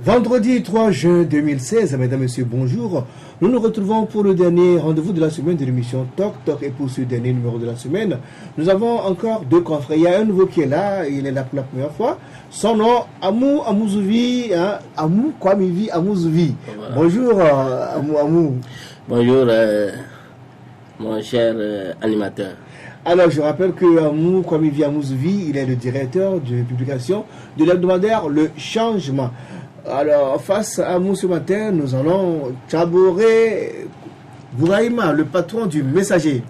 Vendredi 3 juin 2016, mesdames et messieurs, bonjour. Nous nous retrouvons pour le dernier rendez-vous de la semaine de l'émission Talk Talk. Et pour ce dernier numéro de la semaine, nous avons encore deux confrères. Il y a un nouveau qui est là, il est là pour la première fois. Son nom, Amou Amouzouvi, hein? Amou Kwamivi Amouzouvi. Voilà. Bonjour Amou. Bonjour mon cher animateur. Alors, je rappelle que Amou Kwamivi Amouzouvi, il est le directeur de publication de l'hebdomadaire Le Changement. Alors, face à nous ce matin, nous allons Tchaboré Bouraïma, le patron du Messager.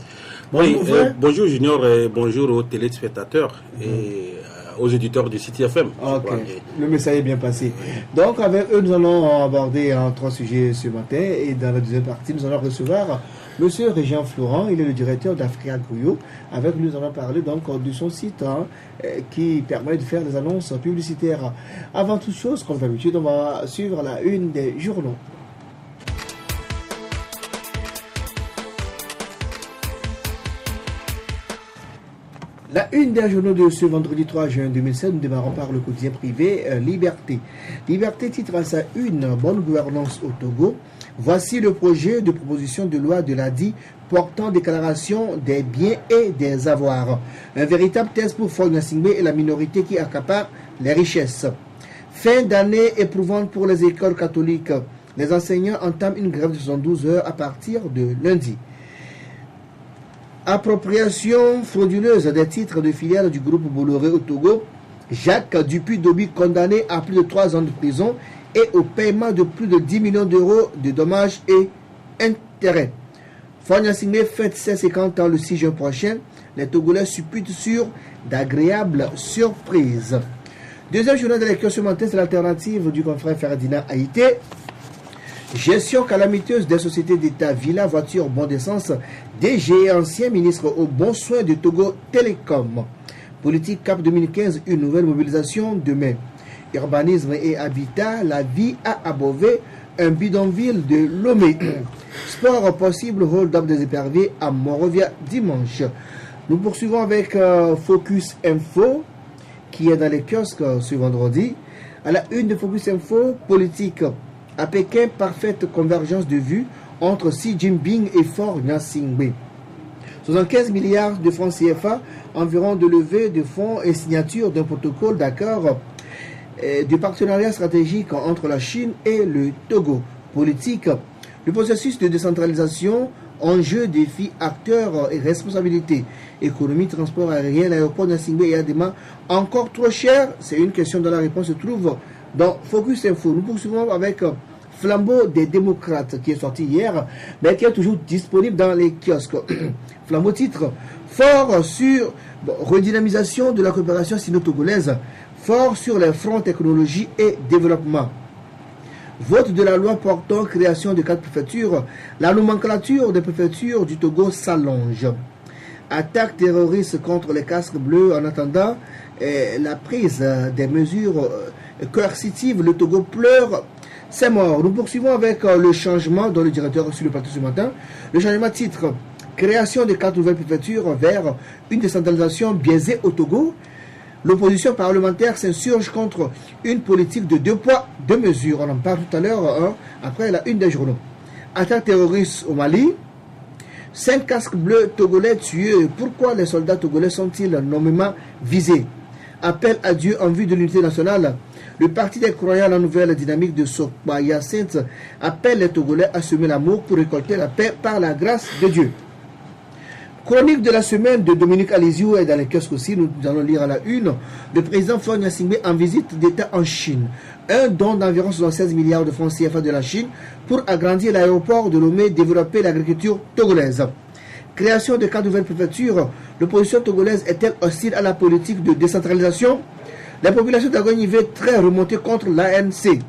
Bonjour, bonjour Junior et bonjour aux téléspectateurs et aux éditeurs du City FM. Ok, le message est bien passé. Donc, avec eux, nous allons aborder trois sujets ce matin. Et dans la deuxième partie, nous allons recevoir Monsieur Régent Florent, il est le directeur d'Africa Gouyo. Avec lui, nous allons parler donc de son site qui permet de faire des annonces publicitaires. Avant toute chose, comme d'habitude, on va suivre la une des journaux. La une des journaux de ce vendredi 3 juin 2007, nous démarrons par le quotidien privé Liberté. Liberté titre à sa une bonne gouvernance au Togo. Voici le projet de proposition de loi de l'ADI portant déclaration des biens et des avoirs. Un véritable test pour Faure Gnassingbé et la minorité qui accapare les richesses. Fin d'année éprouvante pour les écoles catholiques. Les enseignants entament une grève de 72 heures à partir de lundi. Appropriation frauduleuse des titres de filiale du groupe Bolloré au Togo. Jacques Dupuy-Dobi condamné à plus de 3 ans de prison et au paiement de plus de 10 millions d'euros de dommages et intérêts. Faure Gnassingbé fête ses 50 ans le 6 juin prochain. Les Togolais supputent sur d'agréables surprises. Deuxième journal de lecture ce matin, c'est l'alternative du confrère Ferdinand Haïté. Gestion calamiteuse des sociétés d'État, Villa, voiture, bon d'essence, DG et ancien ministre au bon soin de Togo Télécom. Politique Cap 2015, une nouvelle mobilisation demain. Urbanisme et habitat, la vie à Abové, un bidonville de Lomé. Sport possible, hold-up des éperviers à Monrovia dimanche. Nous poursuivons avec Focus Info, qui est dans les kiosques ce vendredi. À la une de Focus Info, politique. À Pékin, parfaite convergence de vues entre Xi Jinping et Faure Gnassingbé. 75 milliards de francs CFA, environ de levée de fonds et signature d'un protocole d'accord de partenariat stratégique entre la Chine et le Togo. Politique, le processus de décentralisation, enjeux, défis, acteurs et responsabilités. Économie, transport aérien, l'aéroport Gnassingbé et Adema, encore trop cher? C'est une question dont la réponse se trouve dans Focus Info. Nous poursuivons avec Flambeau des démocrates qui est sorti hier, mais qui est toujours disponible dans les kiosques. Flambeau titre fort sur redynamisation de la coopération sino-togolaise, fort sur les fronts technologie et développement. Vote de la loi portant création de 4 préfectures, la nomenclature des préfectures du Togo s'allonge. Attaque terroriste contre les casques bleus en attendant la prise des mesures coercitives. Le Togo pleure, c'est mort. Nous poursuivons avec le changement dont le directeur a reçu le plateau ce matin. Le changement titre création de 4 nouvelles préfectures vers une décentralisation biaisée au Togo. L'opposition parlementaire s'insurge contre une politique de 2 poids, 2 mesures. On en parle tout à l'heure, après la une des journaux. Attaque terroriste au Mali. 5 casques bleus togolais tués. Pourquoi les soldats togolais sont-ils nommément visés? Appel à Dieu en vue de l'unité nationale. Le parti des croyants à la nouvelle dynamique de Sokpa Hyacinthe appelle les Togolais à semer l'amour pour récolter la paix par la grâce de Dieu. Chronique de la semaine de Dominique Alizio et dans les kiosques aussi, nous allons lire à la une. Le président Faure Gnassingbé en visite d'État en Chine. Un don d'environ 76 milliards de francs CFA de la Chine pour agrandir l'aéroport de Lomé, développer l'agriculture togolaise. Création de 4 nouvelles préfectures. L'opposition togolaise est-elle hostile à la politique de décentralisation? La population d'Agonivé très remontée contre l'ANC.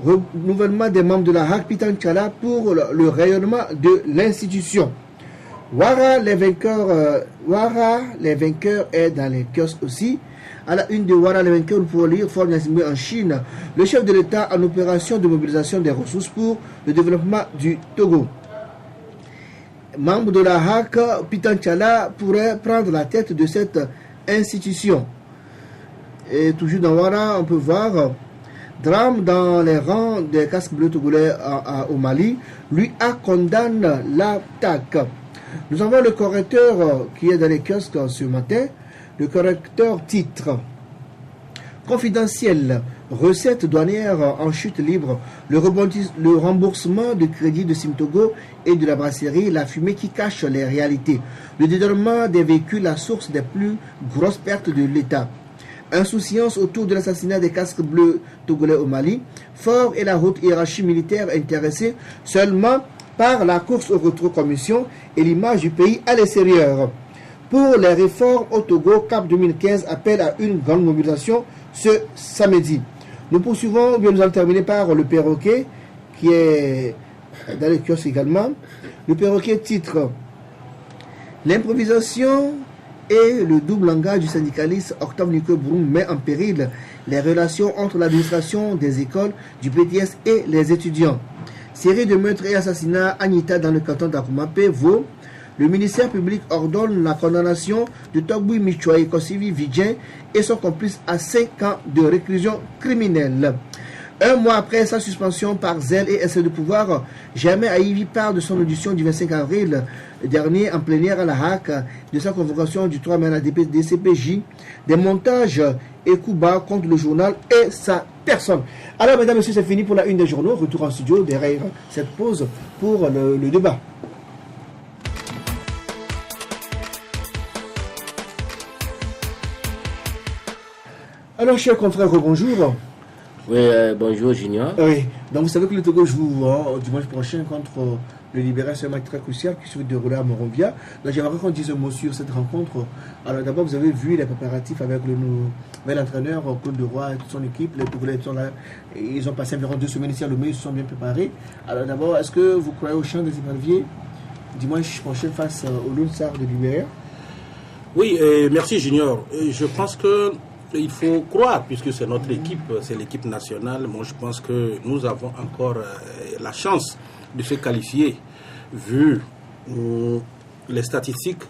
Renouvellement des membres de la HAC Pitan Tchala pour le rayonnement de l'institution. Ouara, les vainqueurs est dans les kiosques aussi. À la une de Wara, le vainqueur pour lire Fort Gnassingbé en Chine, le chef de l'État en opération de mobilisation des ressources pour le développement du Togo. Membre de la HAC, Pitanchala pourrait prendre la tête de cette institution. Et toujours dans Wara, on peut voir drame dans les rangs des casques bleus togolais au Mali. Lui a condamné l'attaque. Nous avons le correcteur qui est dans les kiosques ce matin. Le correcteur titre confidentiel, recettes douanières en chute libre, le remboursement de crédit de Simtogo et de la brasserie, la fumée qui cache les réalités, le dédouanement des véhicules, la source des plus grosses pertes de l'État. Insouciance autour de l'assassinat des casques bleus togolais au Mali, Fort et la haute hiérarchie militaire intéressée seulement par la course aux rétrocommissions et l'image du pays à l'extérieur. Pour les réformes au Togo, CAP 2015 appelle à une grande mobilisation ce samedi. Nous poursuivons, nous allons terminer par le perroquet qui est dans les kiosques également. Le perroquet titre l'improvisation et le double langage du syndicaliste Octave Nico Broum met en péril les relations entre l'administration des écoles, du BTS et les étudiants. Série de meurtres et assassinats à Nita dans le canton d'Akumapé vaut. Le ministère public ordonne la condamnation de Togboui Michoaï Kosivi Vidjen et son complice à 5 ans de réclusion criminelle. Un mois après sa suspension par zèle et essai de pouvoir, Germain Aïvi part de son audition du 25 avril dernier en plénière à la HAC de sa convocation du 3 mai à la DCPJ, des montages et coups bas contre le journal et sa personne. Alors, mesdames et messieurs, c'est fini pour la une des journaux. Retour en studio derrière cette pause pour le débat. Alors, chers confrères, bonjour. Oui, bonjour Junior. Oui, donc vous savez que le Togo joue dimanche prochain contre le Libéral, c'est un match très crucial qui se dérouler à Monrovia. Donc j'aimerais qu'on dise un mot sur cette rencontre. Alors d'abord, vous avez vu les préparatifs avec l'entraîneur Claude Roy et toute son équipe. Les Togolais sont là, ils ont passé environ 2 semaines ici à Lomé, ils se sont bien préparés. Alors d'abord, est-ce que vous croyez au champ des éperviers dimanche prochain face au Lone Star de Libéral? Oui, merci Junior. Je pense que il faut croire, puisque c'est notre équipe, c'est l'équipe nationale. Moi, je pense que nous avons encore la chance de se qualifier, vu les statistiques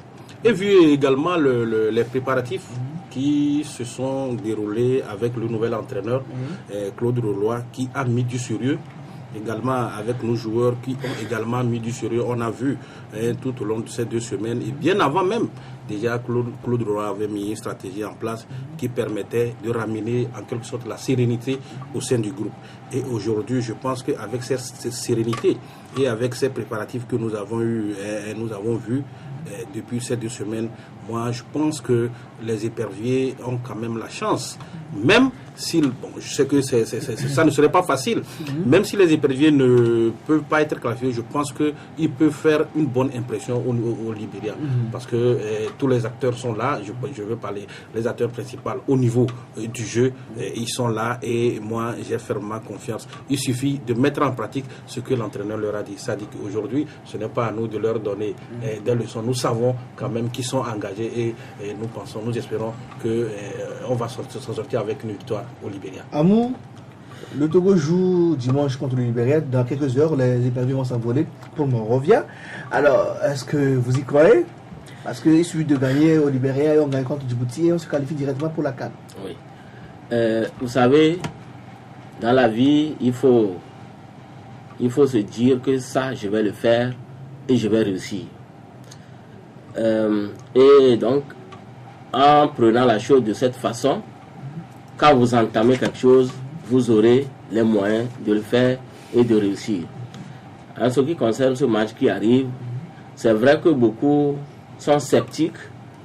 et vu également les préparatifs qui se sont déroulés avec le nouvel entraîneur, Claude Roy, qui a mis du sérieux. Également avec nos joueurs qui ont également mis du sérieux. On a vu tout au long de ces 2 semaines, et bien avant même, déjà Claude Roy avait mis une stratégie en place qui permettait de ramener en quelque sorte la sérénité au sein du groupe. Et aujourd'hui, je pense qu'avec cette sérénité et avec ces préparatifs que nous avons eu, nous avons vus depuis ces 2 semaines, moi je pense que les éperviers ont quand même la chance, même si, bon, je sais que ça ne serait pas facile, même si les éperviers ne peuvent pas être qualifiés, je pense qu'ils peuvent faire une bonne impression au Libéria, parce que tous les acteurs sont là. Je veux parler les acteurs principaux au niveau du jeu, ils sont là, et moi j'ai fermement confiance. Il suffit de mettre en pratique ce que l'entraîneur leur a dit. Ça dit qu'aujourd'hui ce n'est pas à nous de leur donner des leçons. Nous savons quand même qu'ils sont engagés, et nous espérons qu'on va s'en sortir avec une victoire au Libéria. Amou, le Togo joue dimanche contre le Libéria. Dans quelques heures, les éperviers vont s'envoler pour Monrovia. Alors, est-ce que vous y croyez? Parce qu'il suffit de gagner au Libéria et on gagne contre Djibouti et on se qualifie directement pour la CAN. Oui. Vous savez, dans la vie, il faut se dire que ça, je vais le faire et je vais réussir. Et donc, en prenant la chose de cette façon, quand vous entamez quelque chose, vous aurez les moyens de le faire et de réussir. En ce qui concerne ce match qui arrive, c'est vrai que beaucoup sont sceptiques,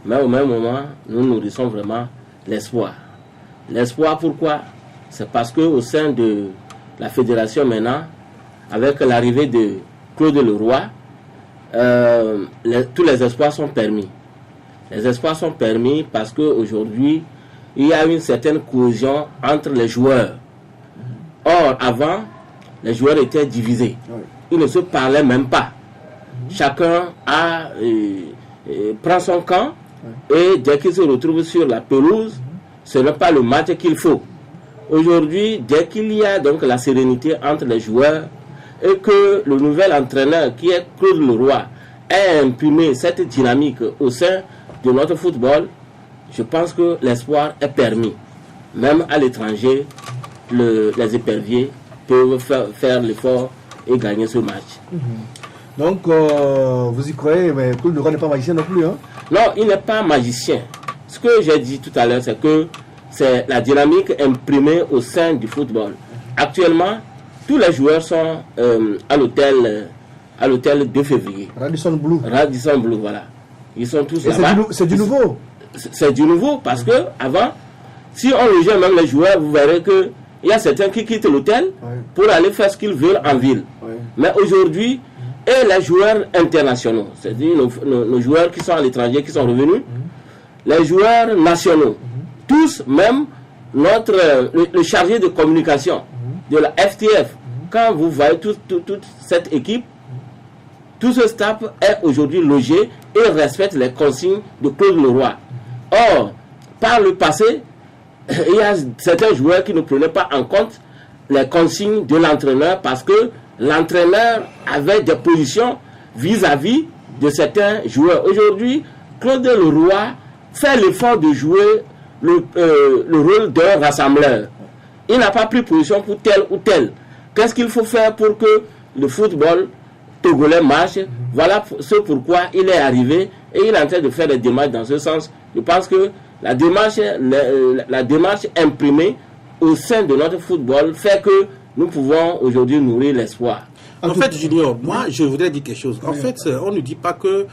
mais au même moment, nous nourrissons vraiment l'espoir. L'espoir, pourquoi? C'est parce qu'au sein de la fédération maintenant, avec l'arrivée de Claude Leroy, tous les espoirs sont permis. Les espoirs sont permis parce qu'aujourd'hui, il y a une certaine cohésion entre les joueurs. Or, avant, les joueurs étaient divisés. Ils ne se parlaient même pas. Chacun prend son camp, et dès qu'il se retrouve sur la pelouse, ce n'est pas le match qu'il faut. Aujourd'hui, dès qu'il y a donc la sérénité entre les joueurs et que le nouvel entraîneur qui est Claude Leroy a imprimé cette dynamique au sein de notre football, je pense que l'espoir est permis. Même à l'étranger, les éperviers peuvent faire l'effort et gagner ce match. Donc, vous y croyez, mais Claude Leroy n'est pas magicien non plus, hein? Non, il n'est pas magicien. Ce que j'ai dit tout à l'heure, c'est que c'est la dynamique imprimée au sein du football. Actuellement, tous les joueurs sont à l'hôtel 2 février. Radisson Blue. Radisson Blue, voilà. Ils sont tous là-bas. C'est du nouveau. C'est du nouveau parce que avant, si on rejoint même les joueurs, vous verrez que il y a certains qui quittent l'hôtel pour aller faire ce qu'ils veulent en ville. Mais aujourd'hui, et les joueurs internationaux, c'est-à-dire nos joueurs qui sont à l'étranger, qui sont revenus, les joueurs nationaux, tous, même le chargé de communication de la FTF, quand vous voyez toute cette équipe, tout ce staff est aujourd'hui logé et respecte les consignes de Claude Leroy. Or, par le passé, il y a certains joueurs qui ne prenaient pas en compte les consignes de l'entraîneur parce que l'entraîneur avait des positions vis-à-vis de certains joueurs. Aujourd'hui, Claude Leroy fait l'effort de jouer le rôle d'un rassembleur. Il n'a pas pris position pour tel ou tel. Qu'est-ce qu'il faut faire pour que le football togolais marche? Voilà ce pourquoi il est arrivé et il est en train de faire des démarches dans ce sens. Je pense que la démarche imprimée au sein de notre football fait que nous pouvons aujourd'hui nourrir l'espoir. En fait, Junior, moi, je voudrais dire quelque chose. En fait, on ne dit pas que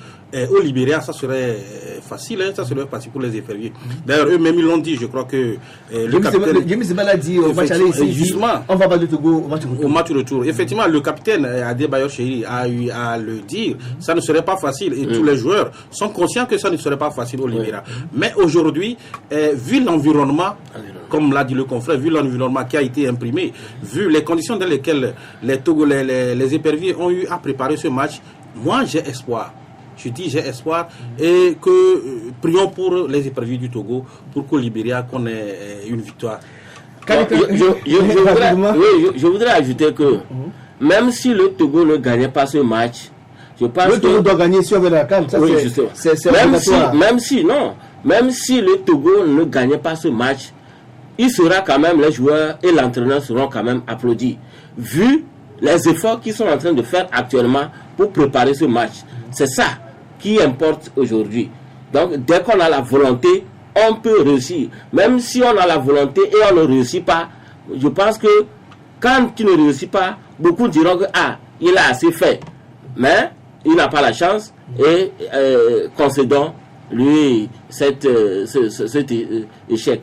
au Libéria, ça serait facile, hein, ça serait facile pour les éperviers. D'ailleurs, eux-mêmes, ils l'ont dit, je crois que le capitaine... James Zebala a dit au match aller ici, justement, on va pas du Togo au match retour. Effectivement, le capitaine Adebayor Chéri a eu à le dire, ça ne serait pas facile. Et tous les joueurs sont conscients que ça ne serait pas facile au Libéria. Mais aujourd'hui, vu l'environnement, comme l'a dit le confrère, vu l'environnement qui a été imprimé, vu les conditions dans lesquelles les éperviers ont eu à préparer ce match, moi j'ai espoir. Je dis j'ai espoir et que prions pour les éperviers du Togo pour qu'au Libéria qu'on ait une victoire. Je voudrais ajouter que même si le Togo ne gagnait pas ce match, je pense que... Le Togo doit gagner si on veut la CAN. Même si le Togo ne gagnait pas ce match, il sera quand même, les joueurs et l'entraîneur seront quand même applaudis. Vu les efforts qu'ils sont en train de faire actuellement pour préparer ce match. C'est ça qui importe aujourd'hui. Donc, dès qu'on a la volonté, on peut réussir. Même si on a la volonté et on ne réussit pas, je pense que quand tu ne réussis pas, beaucoup diront que il a assez fait. Mais il n'a pas la chance et concédons lui cet échec.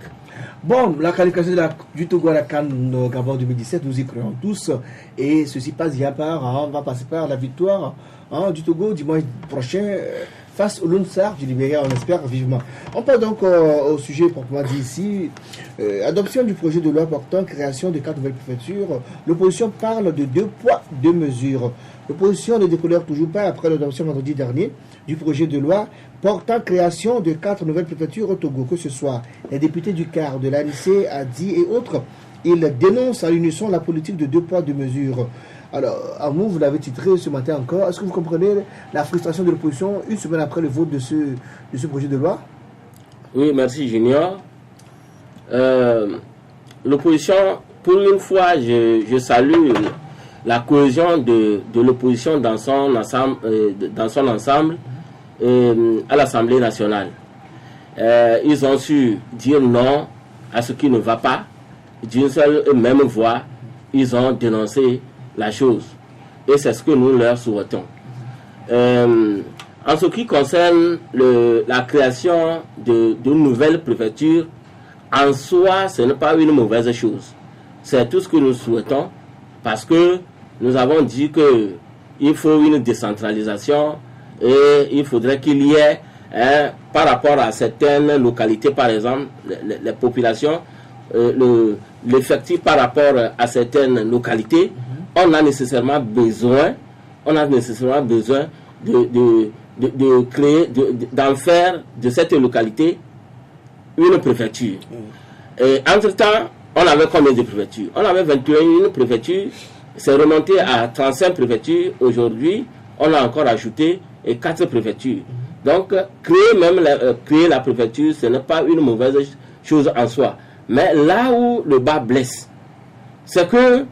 Bon, la qualification du Togo à la CAN Gabon 2017, nous y croyons tous. Et ceci passe bien par, on va passer par la victoire du Togo dimanche prochain face au Lunsar du Libéria, on espère vivement. On passe donc au sujet proprement dit ici. Adoption du projet de loi portant création de 4 nouvelles préfectures. L'opposition parle de 2 poids, 2 mesures. L'opposition ne décolère toujours pas après l'adoption vendredi dernier du projet de loi portant création de 4 nouvelles préfectures au Togo, que ce soit les députés du CAR, de l'ANIC, ADI et autres. Ils dénoncent à l'unisson la politique de 2 poids, 2 mesures. Alors, Amou, vous l'avez titré ce matin encore. Est-ce que vous comprenez la frustration de l'opposition une semaine après le vote de ce projet de loi? Oui, merci Junior. L'opposition, pour une fois, je salue la cohésion de l'opposition dans son ensemble à l'Assemblée nationale. Ils ont su dire non à ce qui ne va pas. D'une seule et même voix, ils ont dénoncé la chose. Et c'est ce que nous leur souhaitons. En ce qui concerne la création d'une nouvelle préfecture, en soi, ce n'est pas une mauvaise chose. C'est tout ce que nous souhaitons parce que nous avons dit qu'il faut une décentralisation et il faudrait qu'il y ait, par rapport à certaines localités, par exemple, les populations, l'effectif par rapport à certaines localités, on a nécessairement besoin de créer, d'en faire de cette localité une préfecture. Et entre-temps, on avait combien de préfectures? On avait 21 préfectures, c'est remonté à 35 préfectures. Aujourd'hui, on a encore ajouté 4 préfectures. Donc, créer la préfecture, ce n'est pas une mauvaise chose en soi. Mais là où le bas blesse, c'est que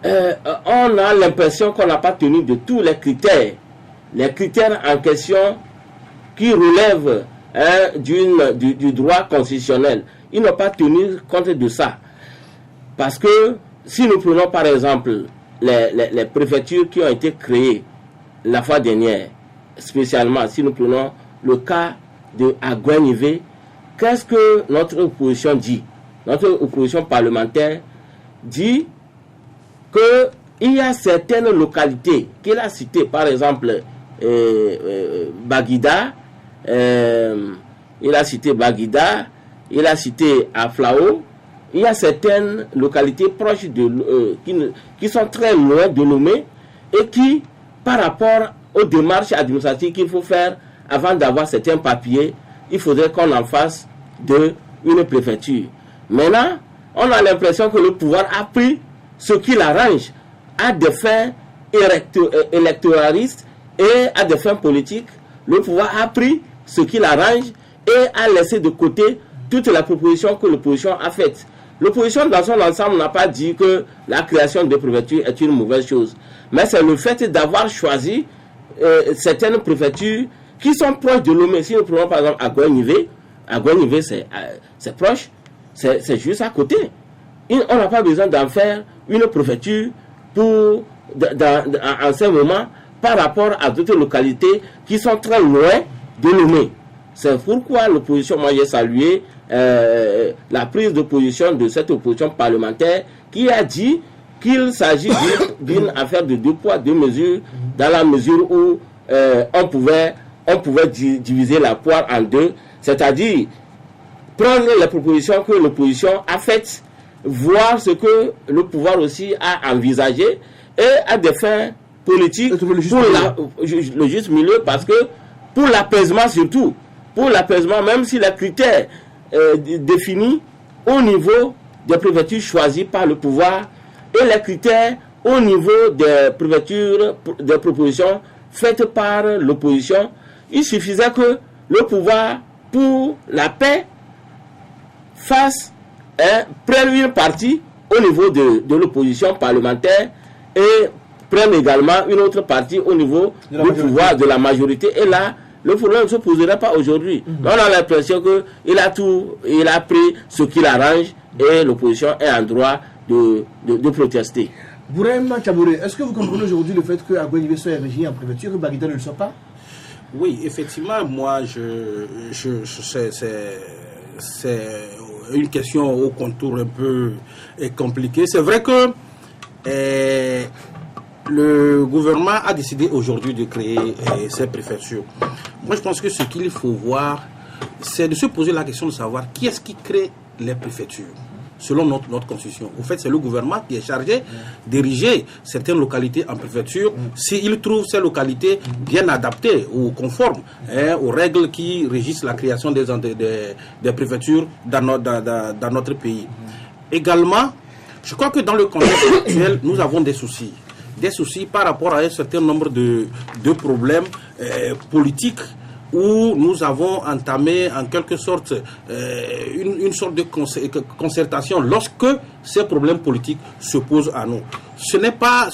on a l'impression qu'on n'a pas tenu de tous les critères en question qui relèvent du droit constitutionnel. Ils n'ont pas tenu compte de ça. Parce que si nous prenons par exemple les préfectures qui ont été créées la fois dernière, spécialement si nous prenons le cas de Aguenivé, qu'est-ce que notre opposition dit? Notre opposition parlementaire dit qu'il y a certaines localités qu'il a citées, par exemple Baguida, il a cité Baguida, il a cité Aflao. Il y a certaines localités proches qui sont très loin de Lomé et qui, par rapport aux démarches administratives qu'il faut faire avant d'avoir certains papiers, il faudrait qu'on en fasse une préfecture. Maintenant, on a l'impression que le pouvoir a pris ce qui l'arrange à des fins électoralistes et à des fins politiques. Le pouvoir a pris ce qui l'arrange et a laissé de côté toutes les propositions que l'opposition a faites. L'opposition dans son ensemble n'a pas dit que la création de préfectures est une mauvaise chose. Mais c'est le fait d'avoir choisi certaines préfectures qui sont proches de Lomé. Si nous prenons par exemple Aguenivé, c'est proche, c'est juste à côté. On n'a pas besoin d'en faire une préfecture en ce moment par rapport à d'autres localités qui sont très loin de Lomé. C'est pourquoi l'opposition, moi j'ai salué la prise de position de cette opposition parlementaire qui a dit qu'il s'agit d'une affaire de 2 poids 2 mesures dans la mesure où on pouvait diviser la poire en deux, c'est-à-dire prendre les propositions que l'opposition a faites, voir ce que le pouvoir aussi a envisagé et à des fins politiques pour le juste milieu, parce que pour l'apaisement surtout, même si les critères définis au niveau des préfectures choisies par le pouvoir et les critères au niveau des préfectures, des propositions faites par l'opposition, il suffisait que le pouvoir, pour la paix, prenne une partie au niveau de l'opposition parlementaire et prenne également une autre partie au niveau du pouvoir de la majorité. Et là, le problème ne se poserait pas aujourd'hui. On a l'impression qu'il a pris ce qui l'arrange et l'opposition est en droit de protester. Bourema Tchabouré, est-ce que vous comprenez aujourd'hui le fait que Aguenivé soit érigé en préfecture et que Baguida ne le soit pas? Oui, effectivement, moi, c'est une question au contour un peu compliqué. C'est vrai que le gouvernement a décidé aujourd'hui de créer ces préfectures. Moi, je pense que ce qu'il faut voir, c'est de se poser la question de savoir qui est-ce qui crée les préfectures. Selon notre constitution. En fait, c'est le gouvernement qui est chargé d'ériger certaines localités en préfecture s'il trouve ces localités bien adaptées ou conformes aux règles qui régissent la création des préfectures dans notre pays. Également, je crois que dans le contexte actuel, nous avons des soucis par rapport à un certain nombre de problèmes politiques où nous avons entamé en quelque sorte une sorte de concertation lorsque ces problèmes politiques se posent à nous. Ce n'est pas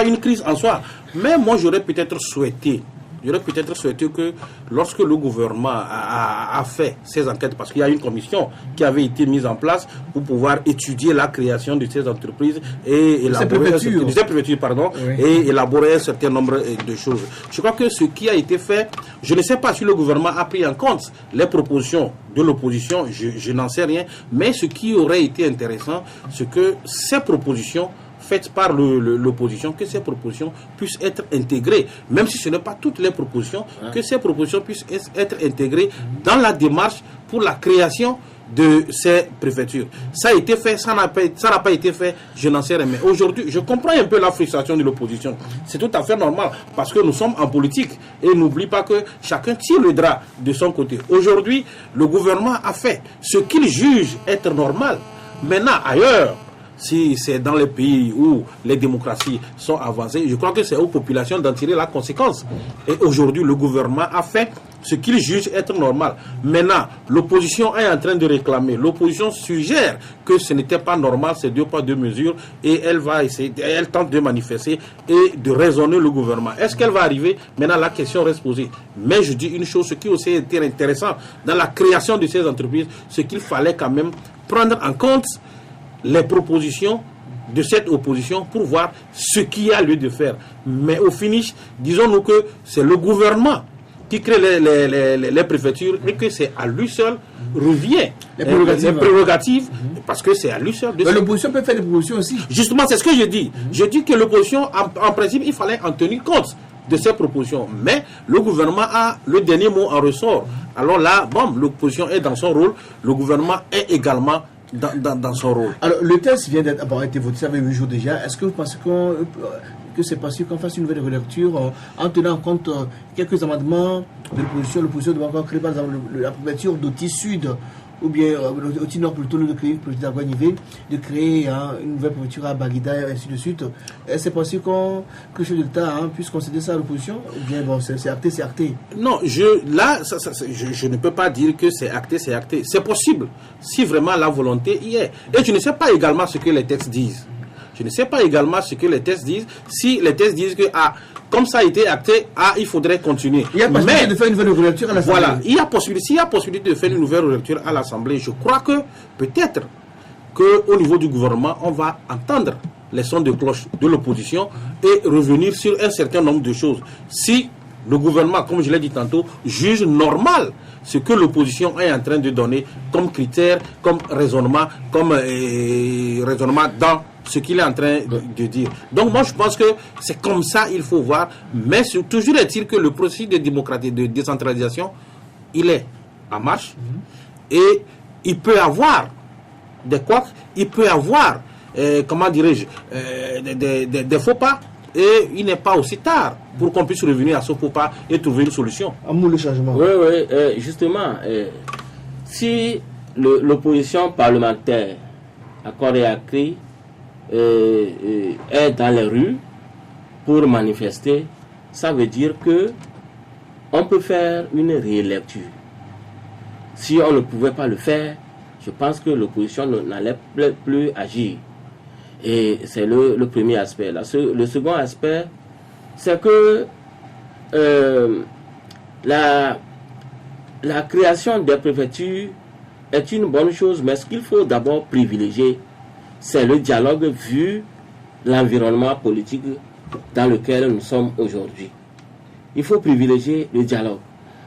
une crise en soi, mais moi j'aurais peut-être souhaité que lorsque le gouvernement a fait ces enquêtes, parce qu'il y a une commission qui avait été mise en place pour pouvoir étudier la création de ces entreprises et élaborer un certain nombre de choses. Je crois que ce qui a été fait, je ne sais pas si le gouvernement a pris en compte les propositions de l'opposition, je n'en sais rien, mais ce qui aurait été intéressant, c'est que ces propositions faites par l'opposition, que ces propositions puissent être intégrées, même si ce n'est pas toutes les propositions, que ces propositions puissent être intégrées dans la démarche pour la création de ces préfectures. Ça a été fait, ça n'a pas été fait, je n'en sais rien. Mais aujourd'hui, je comprends un peu la frustration de l'opposition. C'est tout à fait normal, parce que nous sommes en politique, et n'oublie pas que chacun tire le drap de son côté. Aujourd'hui, le gouvernement a fait ce qu'il juge être normal. Maintenant, ailleurs, si c'est dans les pays où les démocraties sont avancées, je crois que c'est aux populations d'en tirer la conséquence. Et aujourd'hui, le gouvernement a fait ce qu'il juge être normal. Maintenant, l'opposition est en train de réclamer. L'opposition suggère que ce n'était pas normal, ces 2 poids 2 mesures, et elle va essayer, elle tente de manifester et de raisonner le gouvernement. Est-ce qu'elle va arriver? Maintenant, la question reste posée. Mais je dis une chose, ce qui aussi était intéressant dans la création de ces entreprises, c'est qu'il fallait quand même prendre en compte les propositions de cette opposition pour voir ce qu'il y a lieu de faire. Mais au finish, disons-nous que c'est le gouvernement qui crée les préfectures et que c'est à lui seul revient les prérogatives parce que c'est à lui seul. Mais l'opposition peut faire des propositions aussi. Justement, c'est ce que je dis. Je dis que l'opposition, en principe, il fallait en tenir compte de ces propositions. Mais le gouvernement a le dernier mot en ressort. Alors là, bon, l'opposition est dans son rôle, le gouvernement est également dans son rôle. Alors, le texte vient d'être été voté, ça fait 8 jours déjà. Est-ce que vous pensez que c'est possible qu'on fasse une nouvelle relecture en tenant compte quelques amendements de l'opposition? L'opposition doit encore créer, par exemple, la préfecture d'Oti Sud, ou bien Oti Nord, plutôt, de créer une préfecture à Guanivé, de créer une nouvelle préfecture à Baguida, et ainsi de suite. Est-ce c'est possible que le chef de l'État puisse concéder ça à l'opposition? Ou bien, bon, c'est acté, c'est acté? Non, je ne peux pas dire que c'est acté, c'est acté. C'est possible, si vraiment la volonté y est. Et je ne sais pas également ce que les textes disent. Je ne sais pas également ce que les textes disent. Si les textes disent que, comme ça a été acté, il faudrait continuer. Il y a possibilité de faire une nouvelle relecture à l'Assemblée. Voilà, s'il y a possibilité de faire une nouvelle relecture à l'Assemblée, je crois que peut-être qu'au niveau du gouvernement, on va entendre les sons de cloche de l'opposition et revenir sur un certain nombre de choses. Si le gouvernement, comme je l'ai dit tantôt, juge normal ce que l'opposition est en train de donner comme critère, comme raisonnement, dans ce qu'il est en train de dire. Donc moi je pense que c'est comme ça il faut voir, mais toujours est-il que le processus de démocratie, de décentralisation, il est en marche et il peut avoir des couacs, il peut avoir, comment dirais-je, des faux pas, et il n'est pas aussi tard pour qu'on puisse revenir à ce faux pas et trouver une solution. Amour le changement. Oui, justement, si l'opposition parlementaire à corps et à cri est dans les rues pour manifester, ça veut dire que on peut faire une réélecture. Si on ne pouvait pas le faire, je pense que l'opposition n'allait plus agir. Et c'est le premier aspect. Le second aspect, c'est que la création des préfectures est une bonne chose, mais ce qu'il faut d'abord privilégier, c'est le dialogue vu l'environnement politique dans lequel nous sommes aujourd'hui. Il faut privilégier le dialogue.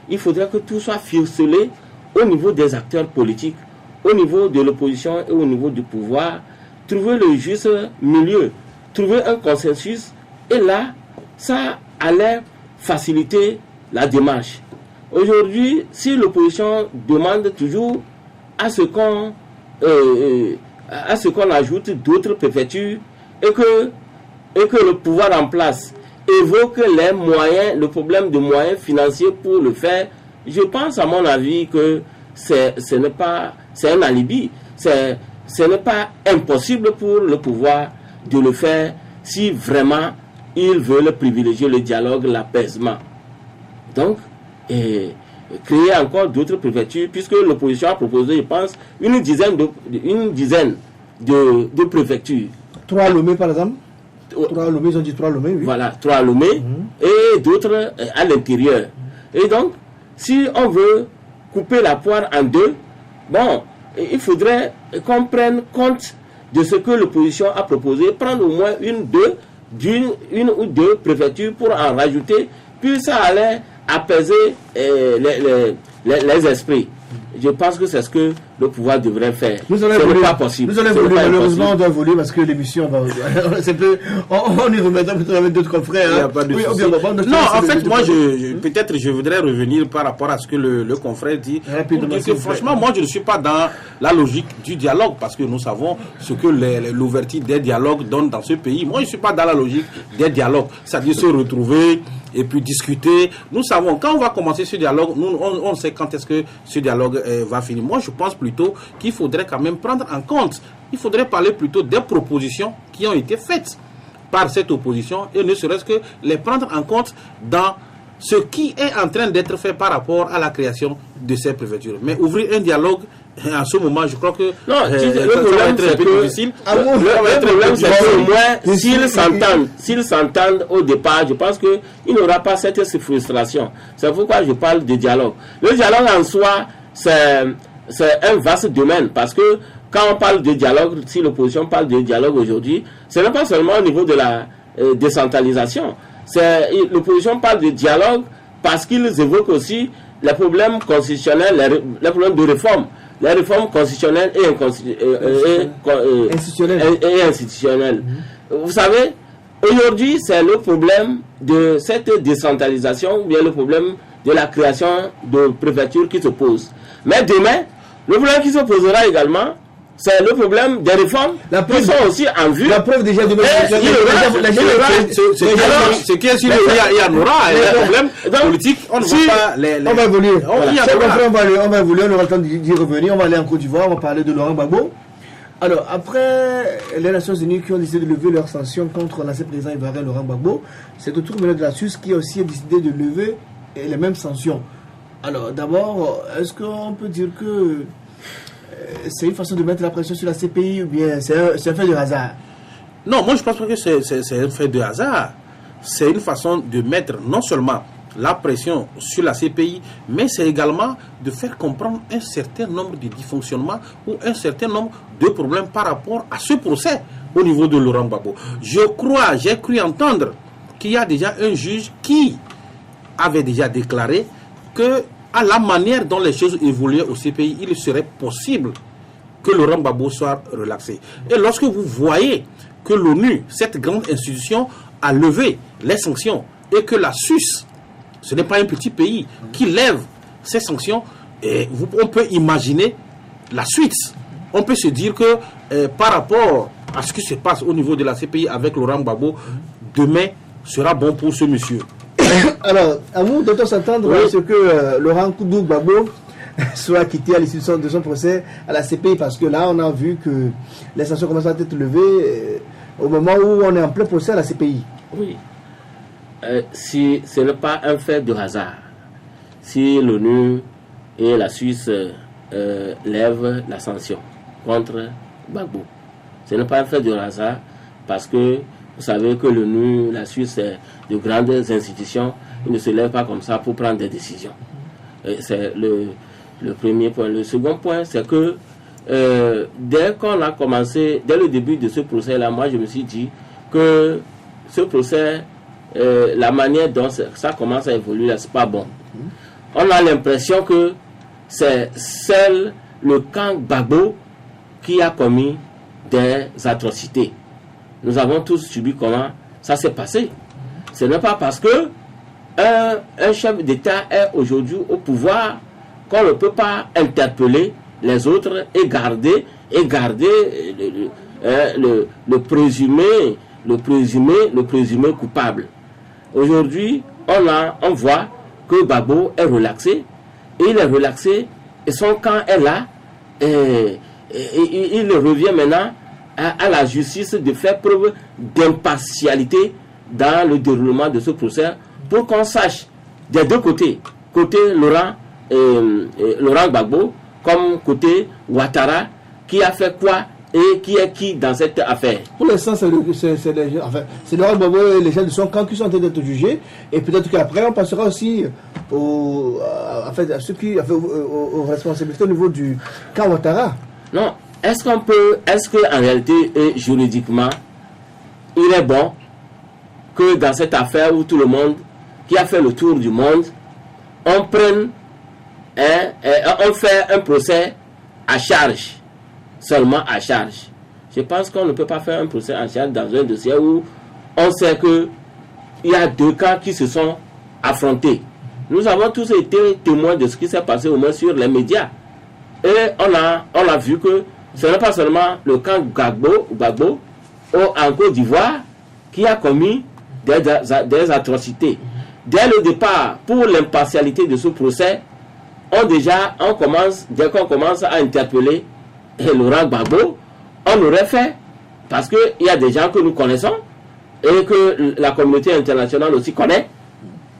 Il faudrait que tout soit ficelé au niveau des acteurs politiques, au niveau de l'opposition et au niveau du pouvoir, trouver le juste milieu, trouver un consensus, et là, ça allait faciliter la démarche. Aujourd'hui, si l'opposition demande toujours à ce qu'on ajoute d'autres préfectures et que le pouvoir en place évoque les moyens, le problème de moyens financiers pour le faire, je pense à mon avis que c'est un alibi. Ce n'est pas impossible pour le pouvoir de le faire si vraiment ils veulent privilégier le dialogue, l'apaisement. Donc, créer encore d'autres préfectures, puisque l'opposition a proposé, je pense, une dizaine de préfectures. 3 à Lomé, par exemple. 3 à Lomé, ils ont dit 3 à Lomé, oui. Voilà, 3 à Lomé et d'autres à l'intérieur. Et donc, si on veut couper la poire en deux, bon, il faudrait qu'on prenne compte de ce que l'opposition a proposé, prendre au moins une ou deux préfectures pour en rajouter, puis ça allait apaiser les esprits. je pense que c'est ce que le pouvoir devrait faire. Ce n'est pas possible. Nous allons évoluer, malheureusement, on doit évoluer parce que l'émission va. On y remettra peut-être avec d'autres confrères. Il n'y a pas de souci. Non, en fait, moi, peut-être je voudrais revenir par rapport à ce que le confrère dit. Parce que, franchement, moi, je ne suis pas dans la logique du dialogue parce que nous savons ce que l'ouverture des dialogues donne dans ce pays. Moi, je ne suis pas dans la logique des dialogues. C'est-à-dire se retrouver et puis discuter. Nous savons, quand on va commencer ce dialogue, on sait quand est-ce que ce dialogue va finir. Moi, je pense plutôt qu'il faudrait quand même prendre en compte, il faudrait parler plutôt des propositions qui ont été faites par cette opposition et ne serait-ce que les prendre en compte dans ce qui est en train d'être fait par rapport à la création de ces préfectures. Mais ouvrir un dialogue, en ce moment, je crois que non, le problème c'est que difficile. Le problème c'est que au moins s'ils s'entendent au départ, je pense que il n'y aura pas cette frustration. C'est pourquoi je parle de dialogue. Le dialogue en soi, c'est un vaste domaine parce que quand on parle de dialogue, si l'opposition parle de dialogue aujourd'hui, ce n'est pas seulement au niveau de la décentralisation. L'opposition parle de dialogue parce qu'ils évoquent aussi les problèmes constitutionnels, les problèmes de réforme. Les réformes constitutionnelles et institutionnelles. Vous savez, aujourd'hui, c'est le problème de cette décentralisation ou bien le problème de la création de préfectures qui se pose. Mais demain, le problème qui se posera également, c'est le problème des réformes qui sont aussi en vue. La preuve déjà de ce qui est sûr, il y en aura un problème politique. On va évoluer. On va évoluer, on aura le temps d'y revenir. On va aller en Côte d'Ivoire, on va parler de Laurent Gbagbo. Alors, après les Nations Unies qui ont décidé de lever leurs sanctions contre l'ancien président ivoirien Laurent Gbagbo, c'est au tour de la Suisse qui a aussi décidé de lever les mêmes sanctions. Alors, d'abord, est-ce qu'on peut dire que c'est une façon de mettre la pression sur la CPI ou bien c'est un fait de hasard? Non, moi je pense pas que c'est un fait de hasard. C'est une façon de mettre non seulement la pression sur la CPI, mais c'est également de faire comprendre un certain nombre de dysfonctionnements ou un certain nombre de problèmes par rapport à ce procès au niveau de Laurent Gbagbo. J'ai cru entendre qu'il y a déjà un juge qui avait déjà déclaré que à la manière dont les choses évoluaient au CPI, il serait possible que Laurent Gbagbo soit relaxé. Et lorsque vous voyez que l'ONU, cette grande institution, a levé les sanctions et que la Suisse, ce n'est pas un petit pays qui lève ces sanctions, et on peut imaginer la suite. On peut se dire que par rapport à ce qui se passe au niveau de la CPI avec Laurent Gbagbo, demain sera bon pour ce monsieur. Alors, à vous, doit-on s'attendre à ce que Laurent Gbagbo soit acquitté à l'issue de son procès à la CPI, parce que là, on a vu que les sanctions commencent à être levées au moment où on est en plein procès à la CPI. Oui. Si ce n'est pas un fait de hasard, si l'ONU et la Suisse lèvent la sanction contre Gbagbo, ce n'est pas un fait de hasard parce que vous savez que l'ONU, la Suisse, c'est de grandes institutions. Ils ne se lèvent pas comme ça pour prendre des décisions. C'est le premier point. Le second point, c'est que dès qu'on a commencé, dès le début de ce procès-là, moi je me suis dit que ce procès, la manière dont ça commence à évoluer, là, c'est pas bon. On a l'impression que c'est seul le camp Gbagbo qui a commis des atrocités. Nous avons tous subi comment ça s'est passé. Ce n'est pas parce que un chef d'État est aujourd'hui au pouvoir qu'on ne peut pas interpeller les autres et garder le présumé coupable. Aujourd'hui, on voit que Gbagbo est relaxé, et il est relaxé, et son camp est là, et il revient maintenant à la justice de faire preuve d'impartialité dans le déroulement de ce procès, pour qu'on sache des deux côtés, côté Laurent Gbagbo, comme côté Ouattara, qui a fait quoi et qui est qui dans cette affaire. Pour l'instant, c'est Laurent Gbagbo et les gens de son camp qui sont en train d'être jugés, et peut-être qu'après on passera aux responsabilités au niveau du camp Ouattara. Non, est-ce qu'en réalité, juridiquement, il est bon que dans cette affaire où tout le monde, qui a fait le tour du monde, on prenne on fait un procès à charge, seulement à charge. Je pense qu'on ne peut pas faire un procès à charge dans un dossier où on sait que il y a 2 camps qui se sont affrontés. Nous avons tous été témoins de ce qui s'est passé au moins sur les médias. Et on a vu que ce n'est pas seulement le camp Gbagbo en Côte d'Ivoire qui a commis des atrocités. Dès le départ, pour l'impartialité de ce procès, dès qu'on commence à interpeller Laurent Gbagbo, on aurait fait, parce qu'il y a des gens que nous connaissons et que la communauté internationale aussi connaît,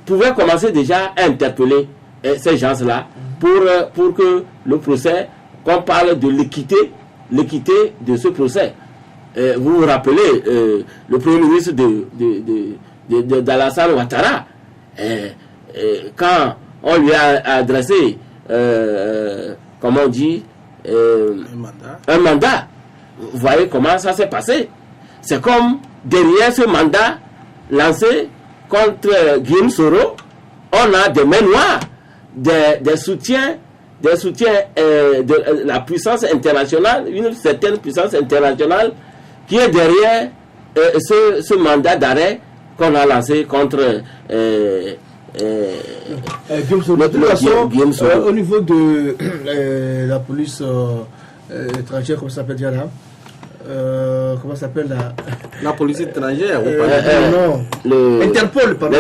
pouvait commencer déjà à interpeller ces gens-là pour que le procès, qu'on parle de l'équité de ce procès. Vous vous rappelez, le premier ministre d'Alassane Ouattara, quand on lui a adressé, comment on dit, un mandat, vous voyez comment ça s'est passé. C'est comme derrière ce mandat lancé contre Guillaume Soro, on a des mains noires, des soutiens de la puissance internationale, une certaine puissance internationale qui est derrière ce mandat d'arrêt qu'on a lancé contre Guillaume Soro. De toute façon, au niveau de la police étrangère, comment ça s'appelle déjà là, comment ça s'appelle la police étrangère non, Interpol, pardon.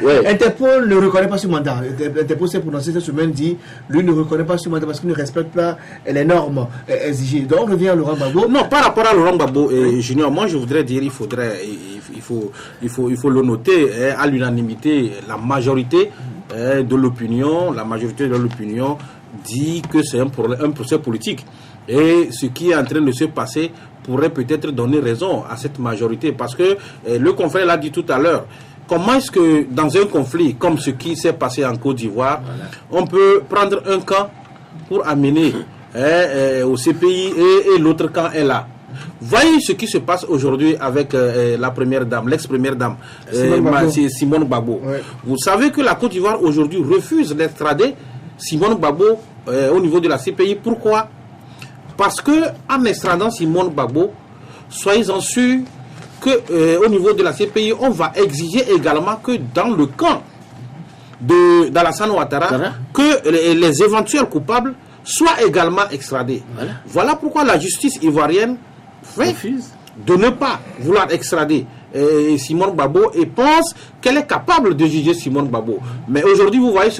Ouais. Interpol ne reconnaît pas ce mandat. Interpol s'est prononcé cette semaine, dit lui ne reconnaît pas ce mandat parce qu'il ne respecte pas les normes exigées. Donc on revient à Laurent Gbagbo. Non, par rapport à Laurent Gbagbo Junior, moi je voudrais dire il faut le noter à l'unanimité, la majorité de l'opinion dit que c'est un procès politique. Et ce qui est en train de se passer pourrait peut-être donner raison à cette majorité. Parce que le confrère l'a dit tout à l'heure. Comment est-ce que dans un conflit comme ce qui s'est passé en Côte d'Ivoire, on peut prendre un camp pour amener au CPI et l'autre camp est là? Voyez ce qui se passe aujourd'hui avec la première dame, l'ex-première dame, Simone Gbagbo. Ouais. Vous savez que la Côte d'Ivoire aujourd'hui refuse d'extrader Simone Gbagbo au niveau de la CPI. Pourquoi? Parce que en extradant Simone Gbagbo, soyez-en sûrs que au niveau de la CPI, on va exiger également que dans le camp d'Alassane Ouattara, que les éventuels coupables soient également extradés. Voilà pourquoi la justice ivoirienne refuse de ne pas vouloir extrader Simone Gbagbo et pense qu'elle est capable de juger Simone Gbagbo. Mais aujourd'hui, vous voyez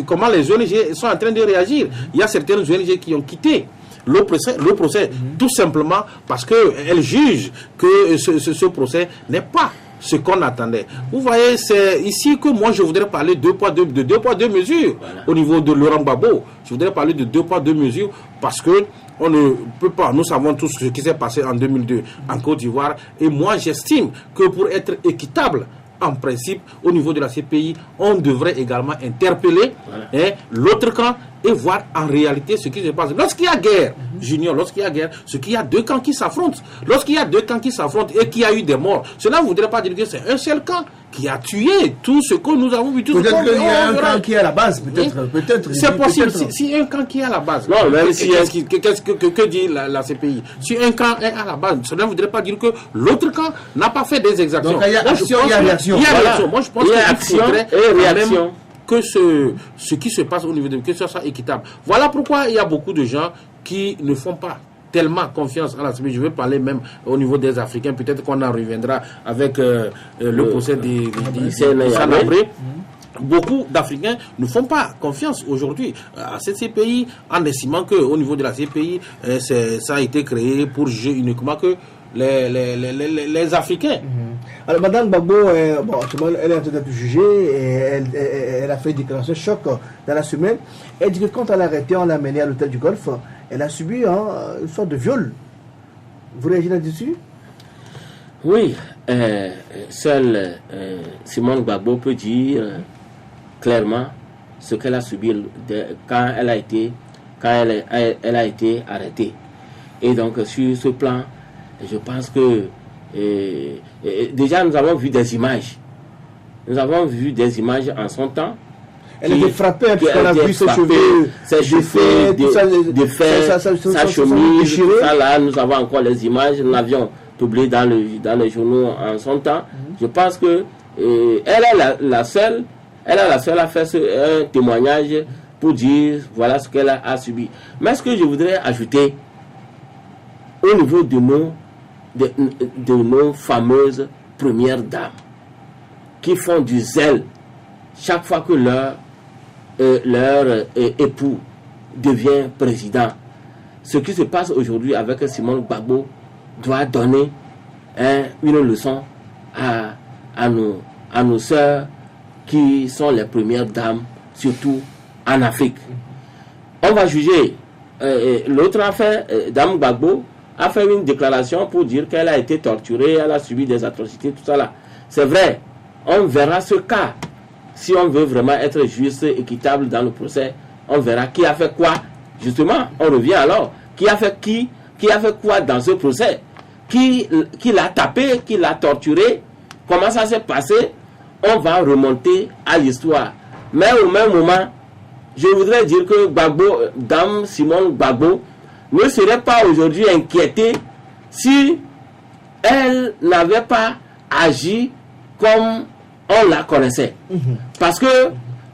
comment les ONG sont en train de réagir. Il y a certaines ONG qui ont quitté le procès tout simplement parce qu'elles jugent que ce procès n'est pas ce qu'on attendait. Vous voyez, c'est ici que moi je voudrais parler de deux poids, deux mesures au niveau de Laurent Gbagbo. Je voudrais parler de 2 poids, 2 mesures parce que on ne peut pas, nous savons tous ce qui s'est passé en 2002 en Côte d'Ivoire et moi j'estime que pour être équitable, en principe, au niveau de la CPI, on devrait également interpeller l'autre camp et voir en réalité ce qui se passe. Lorsqu'il y a guerre, Junior, ce qu'il y a 2 camps qui s'affrontent, lorsqu'il y a 2 camps qui s'affrontent et qu'il y a eu des morts, cela ne voudrait pas dire que c'est un seul camp qui a tué tout ce que nous avons vu. Peut-être qu'il y a un camp qui est à la base, peut-être. C'est possible, si un camp qui est à la base. Non, même si que dit la CPI? Si un camp est à la base, cela ne voudrait pas dire que l'autre camp n'a pas fait des exactions. Donc il y a action, il y a réaction. Moi je pense qu'il faudrait réaction. Que ce qui se passe au niveau de que ça soit équitable. Voilà pourquoi il y a beaucoup de gens qui ne font pas tellement confiance à la CPI. Je vais parler même au niveau des Africains. Peut-être qu'on en reviendra avec le procès des Sanabré. Beaucoup d'Africains ne font pas confiance aujourd'hui à cette CPI en estimant qu'au niveau de la CPI, ça a été créé pour juger uniquement que les Africains. Alors, Madame Gbagbo, elle est en train d'être jugée et elle a fait une déclaration choc dans la semaine. Elle dit que quand elle a arrêté, on l'a amenée à l'hôtel du Golfe, elle a subi une sorte de viol. Vous réagissez là-dessus? Oui, seule Simone Gbagbo peut dire clairement ce qu'elle a subi quand elle a été arrêtée. Et donc, sur ce plan, je pense que déjà nous avons vu des images. Nous avons vu des images en son temps Elle était frappée, puisqu'on a vu ses cheveux, ses cheveux défaits, sa chemise, tout ça là, nous avons encore les images, nous l'avions publié dans les journaux en son temps. Je pense que elle est la seule à faire un témoignage pour dire voilà ce qu'elle a subi. Mais ce que je voudrais ajouter au niveau de nos fameuses premières dames qui font du zèle chaque fois que leur époux devient président. Ce qui se passe aujourd'hui avec Simone Gbagbo doit donner une leçon à nos sœurs qui sont les premières dames, surtout en Afrique. On va juger. L'autre affaire, Dame Gbagbo a fait une déclaration pour dire qu'elle a été torturée, elle a subi des atrocités, tout ça là. C'est vrai, on verra ce cas. Si on veut vraiment être juste, équitable dans le procès, on verra qui a fait quoi. Justement, on revient alors. Qui a fait quoi dans ce procès? Qui l'a tapé, qui l'a torturé? Comment ça s'est passé? On va remonter à l'histoire. Mais au même moment, je voudrais dire que Dame Simone Gbagbo ne serait pas aujourd'hui inquiétée si elle n'avait pas agi comme on la connaissait. Parce que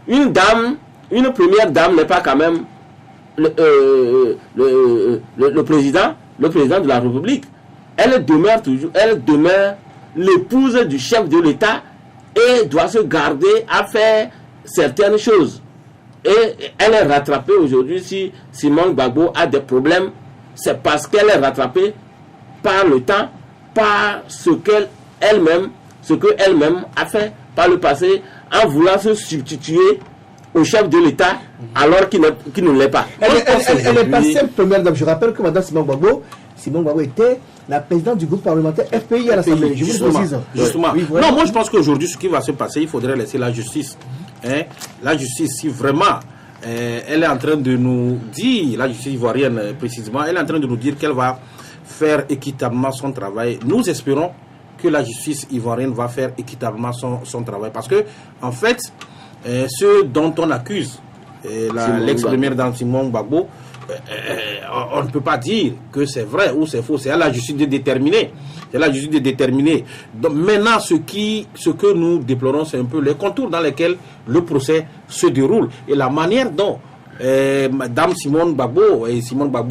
une première dame n'est pas quand même le président de la République. Elle demeure l'épouse du chef de l'État et doit se garder à faire certaines choses. Et elle est rattrapée aujourd'hui. Si Simone Gbagbo a des problèmes, c'est parce qu'elle est rattrapée par le temps, par ce qu'elle-même a fait par le passé, en voulant se substituer au chef de l'État alors qu'il ne l'est pas. Elle est passée première dame. Je rappelle que Mme Simone Gbagbo était la présidente du groupe parlementaire FPI à l'Assemblée. Justement. Oui, voilà. Non, moi je pense qu'aujourd'hui, ce qui va se passer, il faudrait laisser la justice. La justice, si vraiment elle est en train de nous dire, la justice ivoirienne précisément, elle est en train de nous dire qu'elle va faire équitablement son travail. Nous espérons que la justice ivoirienne va faire équitablement son travail. Parce que, en fait, ceux dont on accuse l'ex-première dame Simone Gbagbo, on ne peut pas dire que c'est vrai ou c'est faux. C'est à la justice de déterminer. C'est la justice de déterminer. Donc maintenant, ce que nous déplorons, c'est un peu les contours dans lesquels le procès se déroule et la manière dont Dame Simone Gbagbo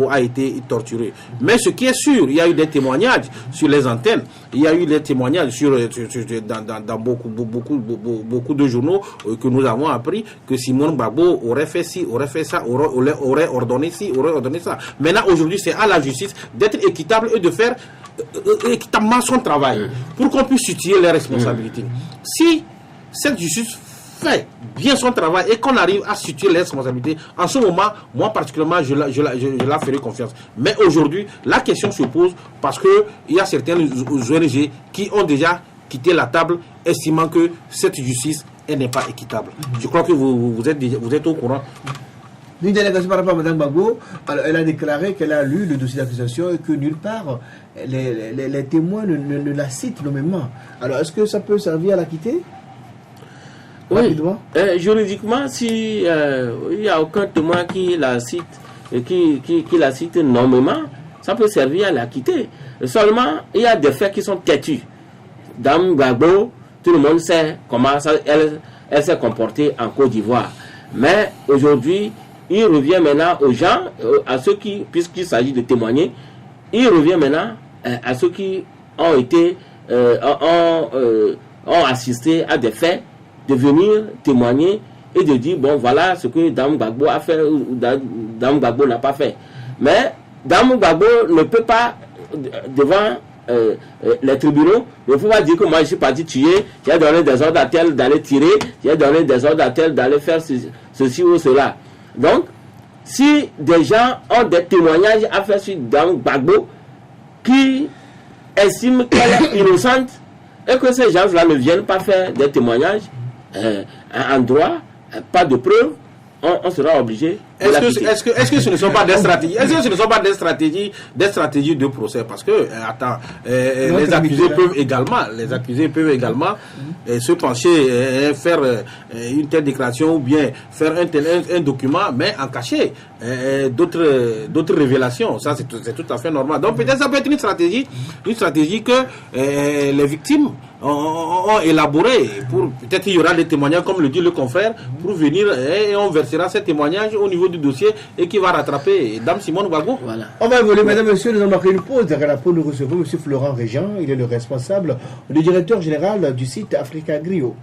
a été torturée. Mais ce qui est sûr, il y a eu des témoignages sur les antennes, il y a eu des témoignages dans beaucoup de journaux que nous avons appris que Simone Gbagbo aurait fait ci, aurait fait ça, aurait ordonné ci, aurait ordonné ça. Maintenant, aujourd'hui, c'est à la justice d'être équitable et de faire équitablement son travail pour qu'on puisse situer les responsabilités. Si cette justice fait bien son travail et qu'on arrive à situer les responsabilités, en ce moment, moi particulièrement, je la ferai confiance. Mais aujourd'hui, la question se pose parce qu'il y a certaines ONG qui ont déjà quitté la table, estimant que cette justice n'est pas équitable. Je crois que vous êtes au courant. Une délégation par rapport à Mme Gbagbo, elle a déclaré qu'elle a lu le dossier d'accusation et que nulle part les témoins ne la citent nommément. Alors, est-ce que ça peut servir à la quitter? Oui, juridiquement, si il n'y a aucun témoin qui la cite, qui la cite nommément, ça peut servir à la quitter. Seulement, il y a des faits qui sont têtus. Dame Gbagbo, tout le monde sait comment elle s'est comportée en Côte d'Ivoire. Mais aujourd'hui, il revient maintenant aux gens, à ceux qui, puisqu'il s'agit de témoigner, il revient maintenant à ceux qui ont été, ont assisté à des faits, de venir témoigner et de dire, bon, voilà ce que Dame Gbagbo a fait ou Dame Gbagbo n'a pas fait. Mais Dame Gbagbo ne peut pas, devant les tribunaux, il ne faut pas dire que moi je suis parti tuer, j'ai donné des ordres à tel d'aller tirer, j'ai donné des ordres à tel d'aller faire ceci ou cela. Donc, si des gens ont des témoignages à faire sur Dame Gbagbo qui estiment qu'elle est innocente et que ces gens-là ne viennent pas faire des témoignages en droit, pas de preuves, on sera obligé Est-ce que ce ne sont pas des stratégies? Est-ce que ce ne sont pas des stratégies de procès? Parce que, les accusés peuvent également se pencher, faire une telle déclaration ou bien faire un document, mais en cacher d'autres révélations. Ça, c'est tout à fait normal. Donc, peut-être ça peut être une stratégie que les victimes ont élaboré. Peut-être qu'il y aura des témoignages, comme le dit le confrère, pour venir et on versera ces témoignages au niveau du dossier et qui va rattraper Dame Simone Wago. Voilà. On va évoluer, mesdames et messieurs, nous allons marquer une pause. Derrière la pause, nous recevons M. Florent Régent. Il est le responsable, le directeur général du site Africa Griot.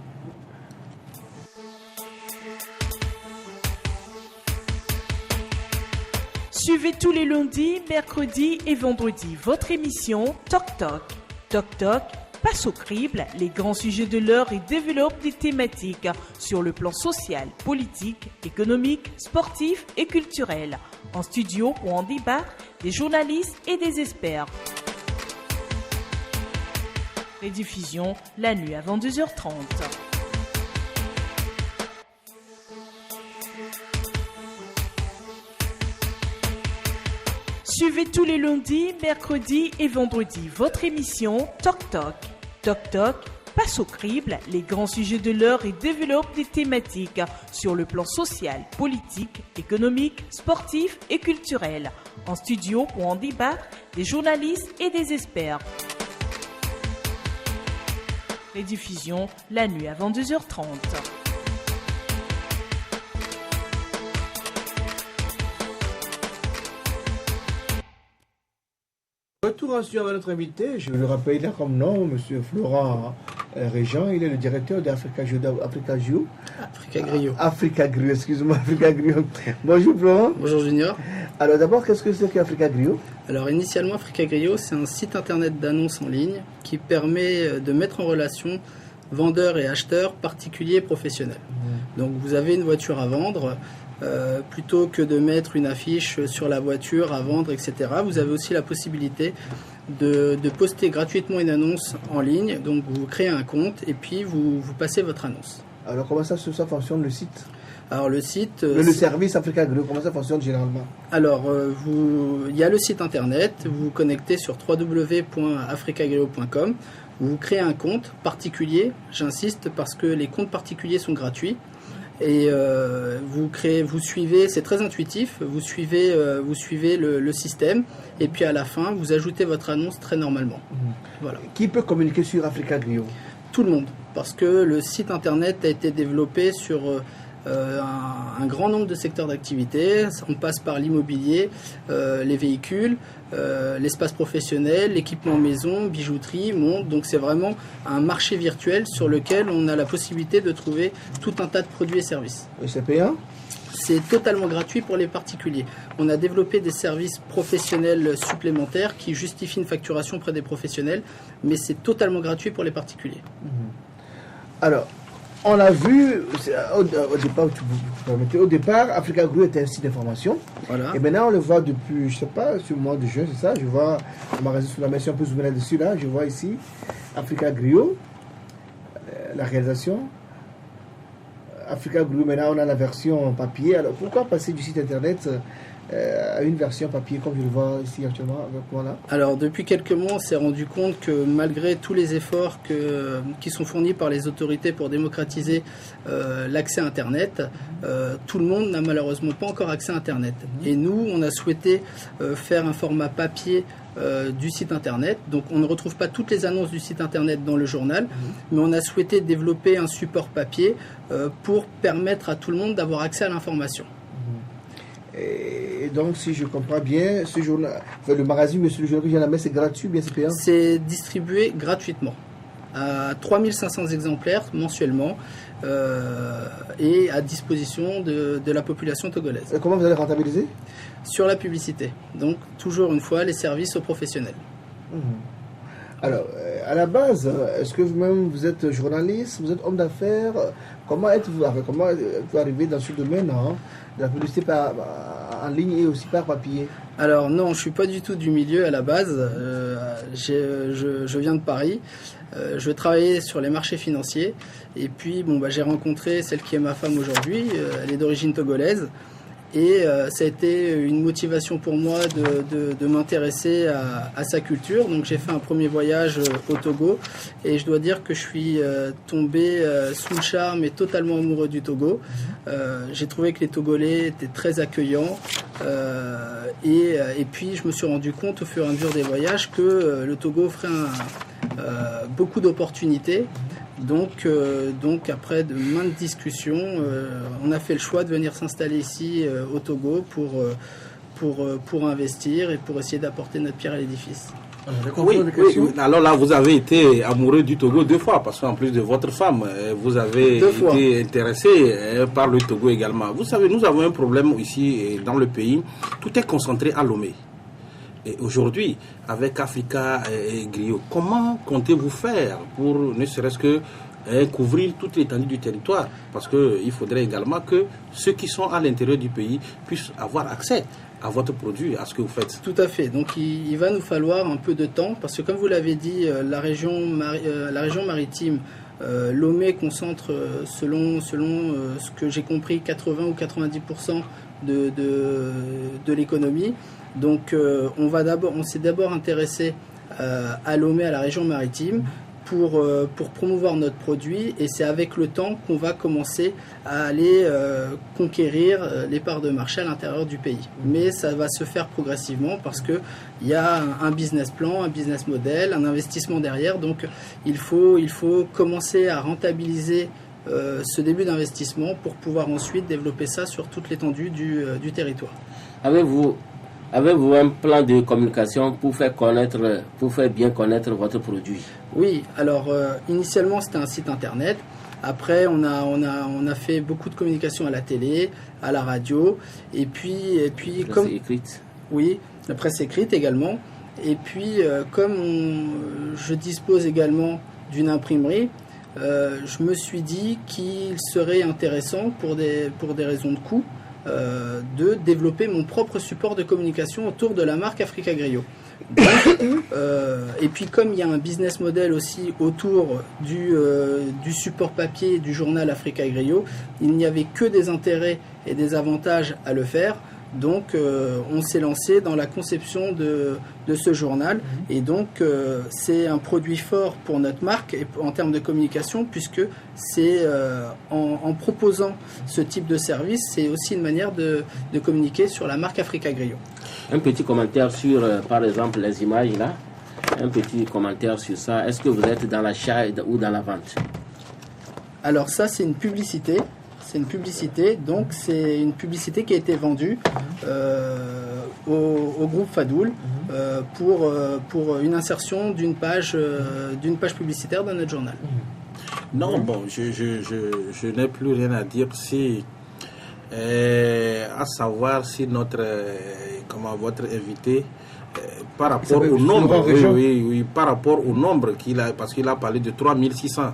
Suivez tous les lundis, mercredis et vendredis votre émission Toc Toc. Toc Toc passe au crible les grands sujets de l'heure et développe des thématiques sur le plan social, politique, économique, sportif et culturel. En studio ou en débat, des journalistes et des experts. Rediffusion la nuit avant 2h30. Suivez tous les lundis, mercredis et vendredis votre émission Toc Toc. Toc Toc passe au crible les grands sujets de l'heure et développe des thématiques sur le plan social, politique, économique, sportif et culturel. En studio ou en débat, des journalistes et des experts. Rediffusion la nuit avant 2h30. Retour en studio avec notre invité, je le rappelle là comme nom, M. Florent Régent, il est le directeur d'Africa Griot. Africa Griot, excuse-moi, Africa Griot. Bonjour Florent. Bonjour Junior. Alors d'abord, qu'est-ce que c'est qu'Africa Griot? Alors initialement, Africa Griot, c'est un site internet d'annonces en ligne qui permet de mettre en relation vendeurs et acheteurs, particuliers et professionnels. Donc vous avez une voiture à vendre. Plutôt que de mettre une affiche sur la voiture à vendre, etc. Vous avez aussi la possibilité de poster gratuitement une annonce en ligne. Donc vous créez un compte et puis vous passez votre annonce. Alors comment ça fonctionne le site? Alors le site... le service Africa Griot, comment ça fonctionne généralement? Alors il y a le site internet, vous vous connectez sur www.africagriot.com. Vous créez un compte particulier, j'insiste parce que les comptes particuliers sont gratuits. Et vous suivez, c'est très intuitif, vous suivez le système et puis à la fin vous ajoutez votre annonce très normalement. Voilà. Qui peut communiquer sur Africa Griot? Tout le monde, parce que le site internet a été développé sur un grand nombre de secteurs d'activité. On passe par l'immobilier, les véhicules, l'espace professionnel, l'équipement maison, bijouterie, montre. Donc c'est vraiment un marché virtuel sur lequel on a la possibilité de trouver tout un tas de produits et services. Et c'est payant? C'est totalement gratuit pour les particuliers. On a développé des services professionnels supplémentaires qui justifient une facturation auprès des professionnels, mais c'est totalement gratuit pour les particuliers. Alors, on a vu, au départ, Africa Griot était un site d'information. Voilà. Et maintenant, on le voit depuis, je ne sais pas, sur le mois de juin, c'est ça. Je vois, on m'a sur la mention un peu zoomer là-dessus, là. Je vois ici, Africa Griot, la réalisation. Africa Griot, maintenant, on a la version papier. Alors, pourquoi passer du site internet à une version papier, comme je le vois ici actuellement avec moi là? Alors, depuis quelques mois, on s'est rendu compte que malgré tous les efforts qui sont fournis par les autorités pour démocratiser l'accès à Internet, tout le monde n'a malheureusement pas encore accès à Internet. Et nous, on a souhaité faire un format papier du site Internet. Donc, on ne retrouve pas toutes les annonces du site Internet dans le journal, mais on a souhaité développer un support papier pour permettre à tout le monde d'avoir accès à l'information. Et donc, si je comprends bien, ce journal, le magazine, monsieur le journal que j'ai à la main, c'est gratuit, bien c'est payant? C'est distribué gratuitement à 3500 exemplaires mensuellement et à disposition de la population togolaise. Et comment vous allez rentabiliser? Sur la publicité. Donc, toujours une fois, les services aux professionnels. Alors, à la base, est-ce que vous-même, vous êtes journaliste, vous êtes homme d'affaires? Comment êtes-vous arrivé dans ce domaine, hein, de la publicité en ligne et aussi par papier? Alors non, je ne suis pas du tout du milieu à la base. Je viens de Paris. Je travaillais sur les marchés financiers. Et puis, j'ai rencontré celle qui est ma femme aujourd'hui. Elle est d'origine togolaise. ça a été une motivation pour moi de m'intéresser à sa culture. Donc j'ai fait un premier voyage au Togo et je dois dire que je suis tombé sous le charme et totalement amoureux du Togo. J'ai trouvé que les Togolais étaient très accueillants et puis je me suis rendu compte au fur et à mesure des voyages que le Togo offrait beaucoup d'opportunités. Donc après de maintes discussions, on a fait le choix de venir s'installer ici au Togo pour investir et pour essayer d'apporter notre pierre à l'édifice. Oui. Alors là, vous avez été amoureux du Togo 2 fois, parce qu'en plus de votre femme, vous avez été intéressé par le Togo également. Vous savez, nous avons un problème ici dans le pays, tout est concentré à Lomé. Et aujourd'hui, avec Africa et Griot, comment comptez-vous faire pour ne serait-ce que couvrir toute l'étendue du territoire? Parce qu'il faudrait également que ceux qui sont à l'intérieur du pays puissent avoir accès à votre produit, à ce que vous faites. Tout à fait. Donc il va nous falloir un peu de temps, parce que comme vous l'avez dit, la région maritime, Lomé concentre, selon ce que j'ai compris, 80 ou 90% de l'économie. Donc on s'est d'abord intéressé à Lomé, à la région maritime, pour promouvoir notre produit, et c'est avec le temps qu'on va commencer à aller conquérir les parts de marché à l'intérieur du pays. Mais ça va se faire progressivement parce qu'il y a un business plan, un business model, un investissement derrière. Donc il faut commencer à rentabiliser ce début d'investissement pour pouvoir ensuite développer ça sur toute l'étendue du territoire. Avez-vous un plan de communication pour faire bien connaître votre produit? Oui, alors initialement c'était un site internet. Après on a fait beaucoup de communication à la télé, à la radio, et puis la presse écrite. Oui, la presse écrite également. Et puis comme je dispose également d'une imprimerie, je me suis dit qu'il serait intéressant pour des raisons de coût de développer mon propre support de communication autour de la marque Africa Griot. Et puis comme il y a un business model aussi autour du support papier du journal Africa Griot, il n'y avait que des intérêts et des avantages à le faire. Donc on s'est lancé dans la conception de ce journal, et donc c'est un produit fort pour notre marque et en termes de communication, puisque c'est en proposant ce type de service, c'est aussi une manière de communiquer sur la marque Africa Griot. Un petit commentaire sur par exemple les images là, un petit commentaire sur ça. Est-ce que vous êtes dans l'achat ou dans la vente? Alors ça c'est une publicité. C'est une publicité, donc c'est une publicité qui a été vendue au groupe Fadoul pour une insertion d'une page publicitaire dans notre journal. Non, bon, je n'ai plus rien à dire si à savoir si votre invité par rapport au nombre, par rapport au nombre qu'il a, parce qu'il a parlé de 3600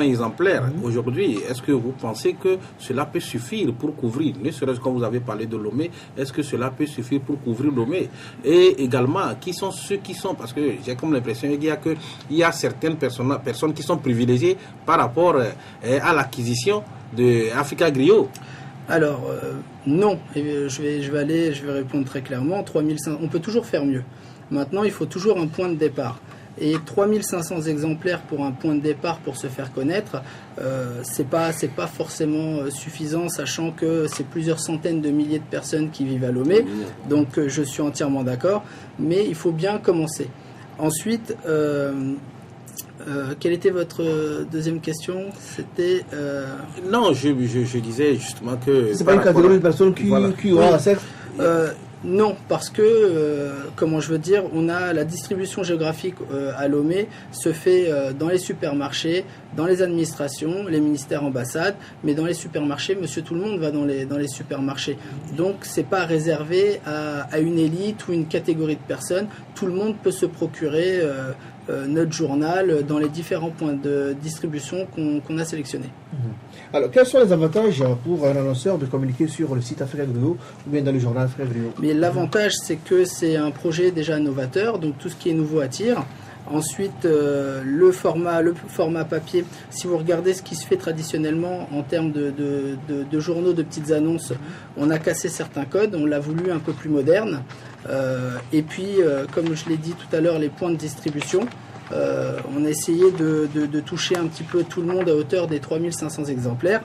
exemplaires aujourd'hui. Est-ce que vous pensez que cela peut suffire pour couvrir, ne serait-ce que vous avez parlé de Lomé, est-ce que cela peut suffire pour couvrir Lomé? Et également, qui sont ceux qui sont, parce que j'ai comme l'impression qu'il y a certaines personnes qui sont privilégiées par rapport à l'acquisition de Africa Griot. Alors non, je vais répondre très clairement. 3500, on peut toujours faire mieux. Maintenant, il faut toujours un point de départ. Et 3500 exemplaires pour un point de départ pour se faire connaître, c'est pas forcément suffisant, sachant que c'est plusieurs centaines de milliers de personnes qui vivent à Lomé. Donc je suis entièrement d'accord, mais il faut bien commencer. Ensuite, quelle était votre deuxième question? C'était non, je disais justement que c'est pas une catégorie de personnes qui ont accès. Non, parce que, comment je veux dire, on a la distribution géographique à Lomé se fait dans les supermarchés, dans les administrations, les ministères, ambassades, mais dans les supermarchés, monsieur tout le monde va dans les supermarchés. Donc, c'est pas réservé à une élite ou une catégorie de personnes. Tout le monde peut se procurer notre journal dans les différents points de distribution qu'on a sélectionnés. Alors, quels sont les avantages pour un annonceur de communiquer sur le site Africa Griot ou bien dans le journal Africa Griot? Mais l'avantage, c'est que c'est un projet déjà novateur, donc tout ce qui est nouveau attire. Ensuite, le format papier. Si vous regardez ce qui se fait traditionnellement en termes de journaux, de petites annonces, on a cassé certains codes, on l'a voulu un peu plus moderne. Et puis, comme je l'ai dit tout à l'heure, les points de distribution. On a essayé de toucher un petit peu tout le monde à hauteur des 3500 exemplaires.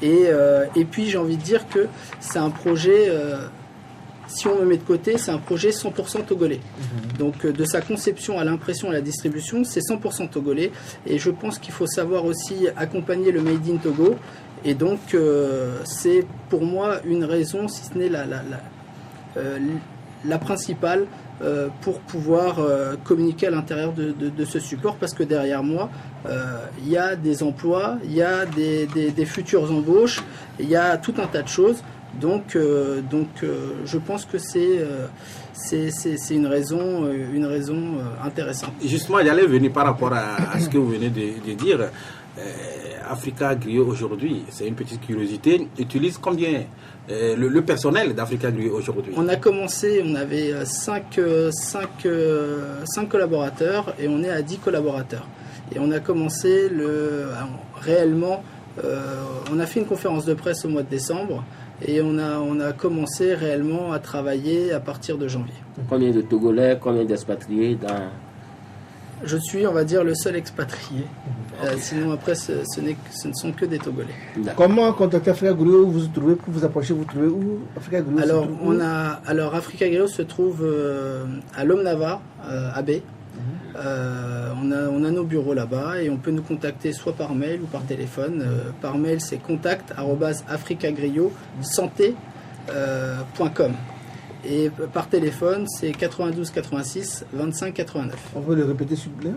Et puis, j'ai envie de dire que c'est un projet... si on me met de côté, c'est un projet 100% togolais. Donc de sa conception à l'impression à la distribution, c'est 100% togolais. Et je pense qu'il faut savoir aussi accompagner le Made in Togo. Et donc c'est pour moi une raison, si ce n'est la principale, pour pouvoir communiquer à l'intérieur de ce support. Parce que derrière moi, il y a des emplois, il y a des futures embauches, il y a tout un tas de choses. Donc, je pense que c'est une raison intéressante. Justement, j'allais venir par rapport à ce que vous venez de dire. Africa Griot aujourd'hui, c'est une petite curiosité, utilise combien le personnel d'Africa Griot aujourd'hui? On a commencé, on avait 5 collaborateurs et on est à 10 collaborateurs. Et on a commencé réellement, on a fait une conférence de presse au mois de décembre. Et on a commencé réellement à travailler à partir de janvier. Combien de Togolais, combien d'expatriés dans... Je suis, on va dire, le seul expatrié. Sinon, après, ce ne sont que des Togolais. Comment contacter Africa Griot? Vous trouvez, pour vous approcher, vous trouvez où Africa Griot? Alors, Africa Griot se trouve à Lomnava, à Bé. On a nos bureaux là-bas et on peut nous contacter soit par mail ou par téléphone. Par mail, c'est contact@africagriot.com et par téléphone, c'est 92 86 25 89. On peut le répéter s'il vous plaît.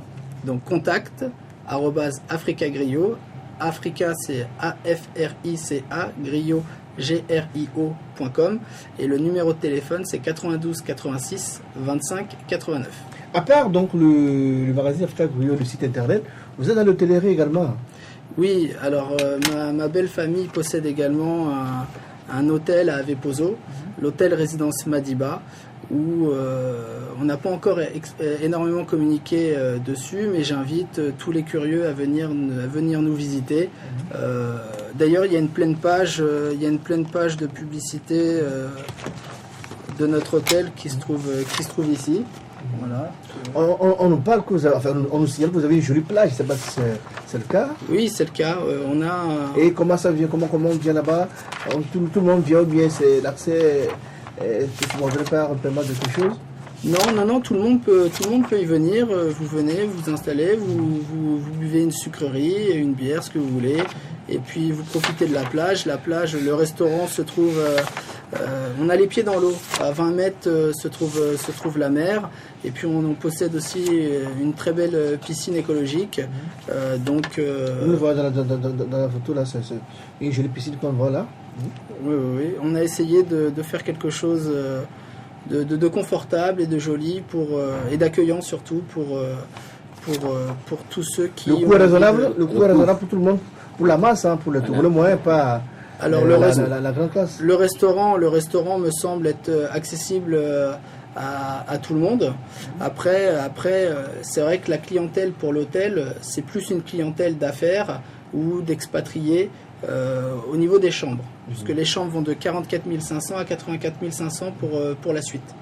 Donc contact@africagriot. Africa, c'est AFRICA, Griot, GRIO.com et le numéro de téléphone, c'est 92 86 25 89. À part donc le magazine Africa Griot, le site internet, vous êtes dans l'hôtellerie également? Oui, alors ma belle famille possède également un hôtel à Avepozo, l'hôtel résidence Madiba, où on n'a pas encore énormément communiqué dessus, mais j'invite tous les curieux à venir nous visiter. D'ailleurs, il y a une pleine page de publicité de notre hôtel qui se trouve ici. Voilà. On nous parle que on nous signale que vous avez une jolie plage, je ne sais pas si c'est le cas. Oui, c'est le cas. Et comment ça vient, comment on vient là-bas? Tout le monde vient ou bien c'est l'accès subventionné par un paiement de quelque chose? Non, tout le monde peut y venir. Vous venez, vous installez, vous buvez une sucrerie, une bière, ce que vous voulez. Et puis vous profitez de la plage. La plage, le restaurant se trouve... on a les pieds dans l'eau. À 20 mètres se trouve la mer. Et puis on possède aussi une très belle piscine écologique. Donc, on voit dans la photo là, c'est une jolie piscine qu'on voit là. Oui. On a essayé de faire quelque chose de confortable et de joli et d'accueillant surtout pour tous ceux qui... Le coût est raisonnable pour tout le monde, pour la masse, pour le moyen, pas... Alors la grande classe. Le restaurant me semble être accessible à tout le monde. Après, c'est vrai que la clientèle pour l'hôtel, c'est plus une clientèle d'affaires ou d'expatriés au niveau des chambres, puisque les chambres vont de 44 500 à 84 500 pour la suite.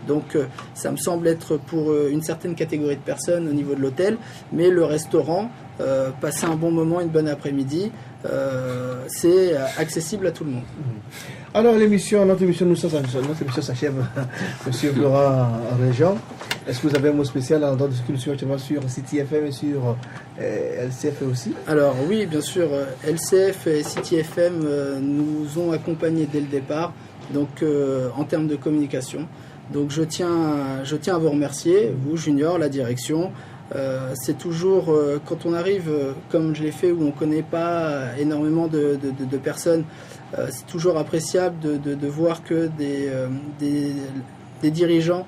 Donc ça me semble être pour une certaine catégorie de personnes au niveau de l'hôtel, mais le restaurant, passer un bon moment, une bonne après-midi, c'est accessible à tout le monde. Alors notre émission s'achève, Monsieur Florent Régent. Est-ce que vous avez un mot spécial à l'endroit de ce que nous suivons actuellement sur City FM et sur LCF aussi? Alors oui, bien sûr, LCF et City FM nous ont accompagnés dès le départ, donc en termes de communication. Donc je tiens à vous remercier, vous Junior, la direction. C'est toujours, quand on arrive, comme je l'ai fait, où on ne connaît pas énormément de personnes, c'est toujours appréciable de voir que des dirigeants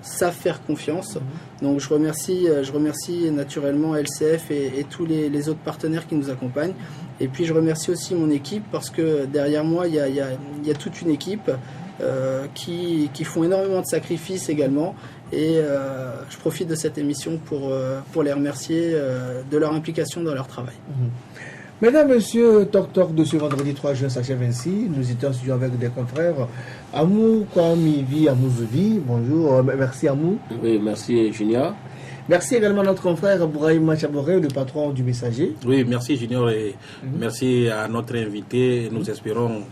savent faire confiance. Donc je remercie naturellement LCF et tous les autres partenaires qui nous accompagnent. Et puis je remercie aussi mon équipe, parce que derrière moi, il y a toute une équipe qui font énormément de sacrifices également. Et je profite de cette émission pour les remercier de leur implication dans leur travail. Mesdames, Messieurs, Talk Talk de ce vendredi 3 juin s'achève ainsi. Nous étions en studio avec des confrères. Amou Kwamivi Amouzovi, bonjour. Merci Amou. Oui, merci Junior. Merci également à notre confrère Bouraïma Chaboré, le patron du Messager. Oui, merci Junior et merci à notre invité. Nous espérons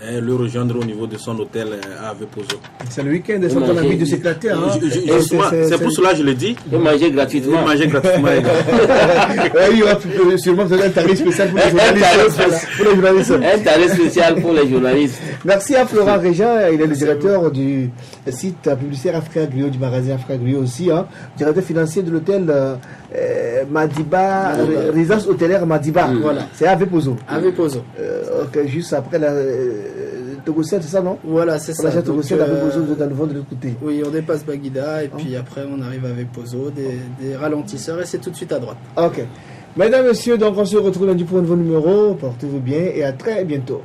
le rejoindre au niveau de son hôtel à Vepozo. C'est le week-end, c'est ton envie de s'éclater. Hein? C'est pour cela que je le dis. Et manger gratuitement. Et manger gratuitement. Il y aura sûrement un tarif spécial pour les journalistes. Un tarif spécial pour les journalistes. Merci à Florent Régent, il est le directeur du site publicitaire Africa Griot, du magasin Africa Griot aussi, hein, directeur financier de l'hôtel Madiba, résidence hôtelière Madiba. Voilà, c'est à Vepozo. À Vepozo. Juste après la Togociel, c'est ça, non? Voilà, c'est ça. La Togociel à Vepozo, vous êtes à nouveau de l'autre côté. Oui, on dépasse Baguida et puis après on arrive à Vepozo, des ralentisseurs et c'est tout de suite à droite. Ok. Mesdames, Messieurs, donc on se retrouve lundi pour un nouveau numéro. Portez-vous bien et à très bientôt.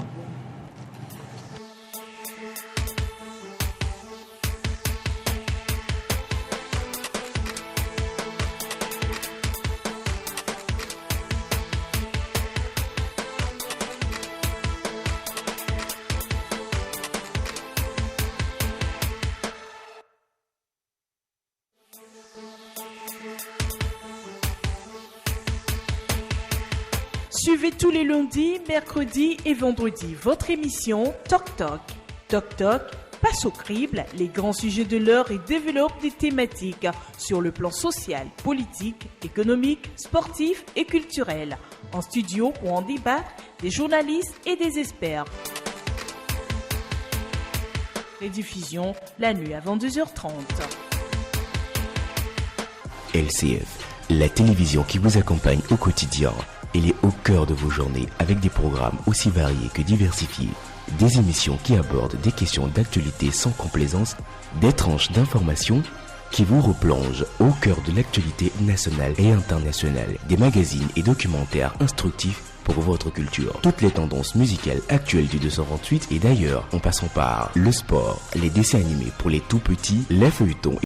Suivez tous les lundis, mercredis et vendredis votre émission Talk Talk. Talk Talk passe au crible les grands sujets de l'heure et développe des thématiques sur le plan social, politique, économique, sportif et culturel. En studio ou en débat, des journalistes et des experts. Rediffusion la nuit avant 2h30. LCF, la télévision qui vous accompagne au quotidien. Elle est au cœur de vos journées avec des programmes aussi variés que diversifiés. Des émissions qui abordent des questions d'actualité sans complaisance, des tranches d'informations qui vous replongent au cœur de l'actualité nationale et internationale. Des magazines et documentaires instructifs pour votre culture. Toutes les tendances musicales actuelles du 228 et d'ailleurs, en passant par le sport, les dessins animés pour les tout petits, les feuilletons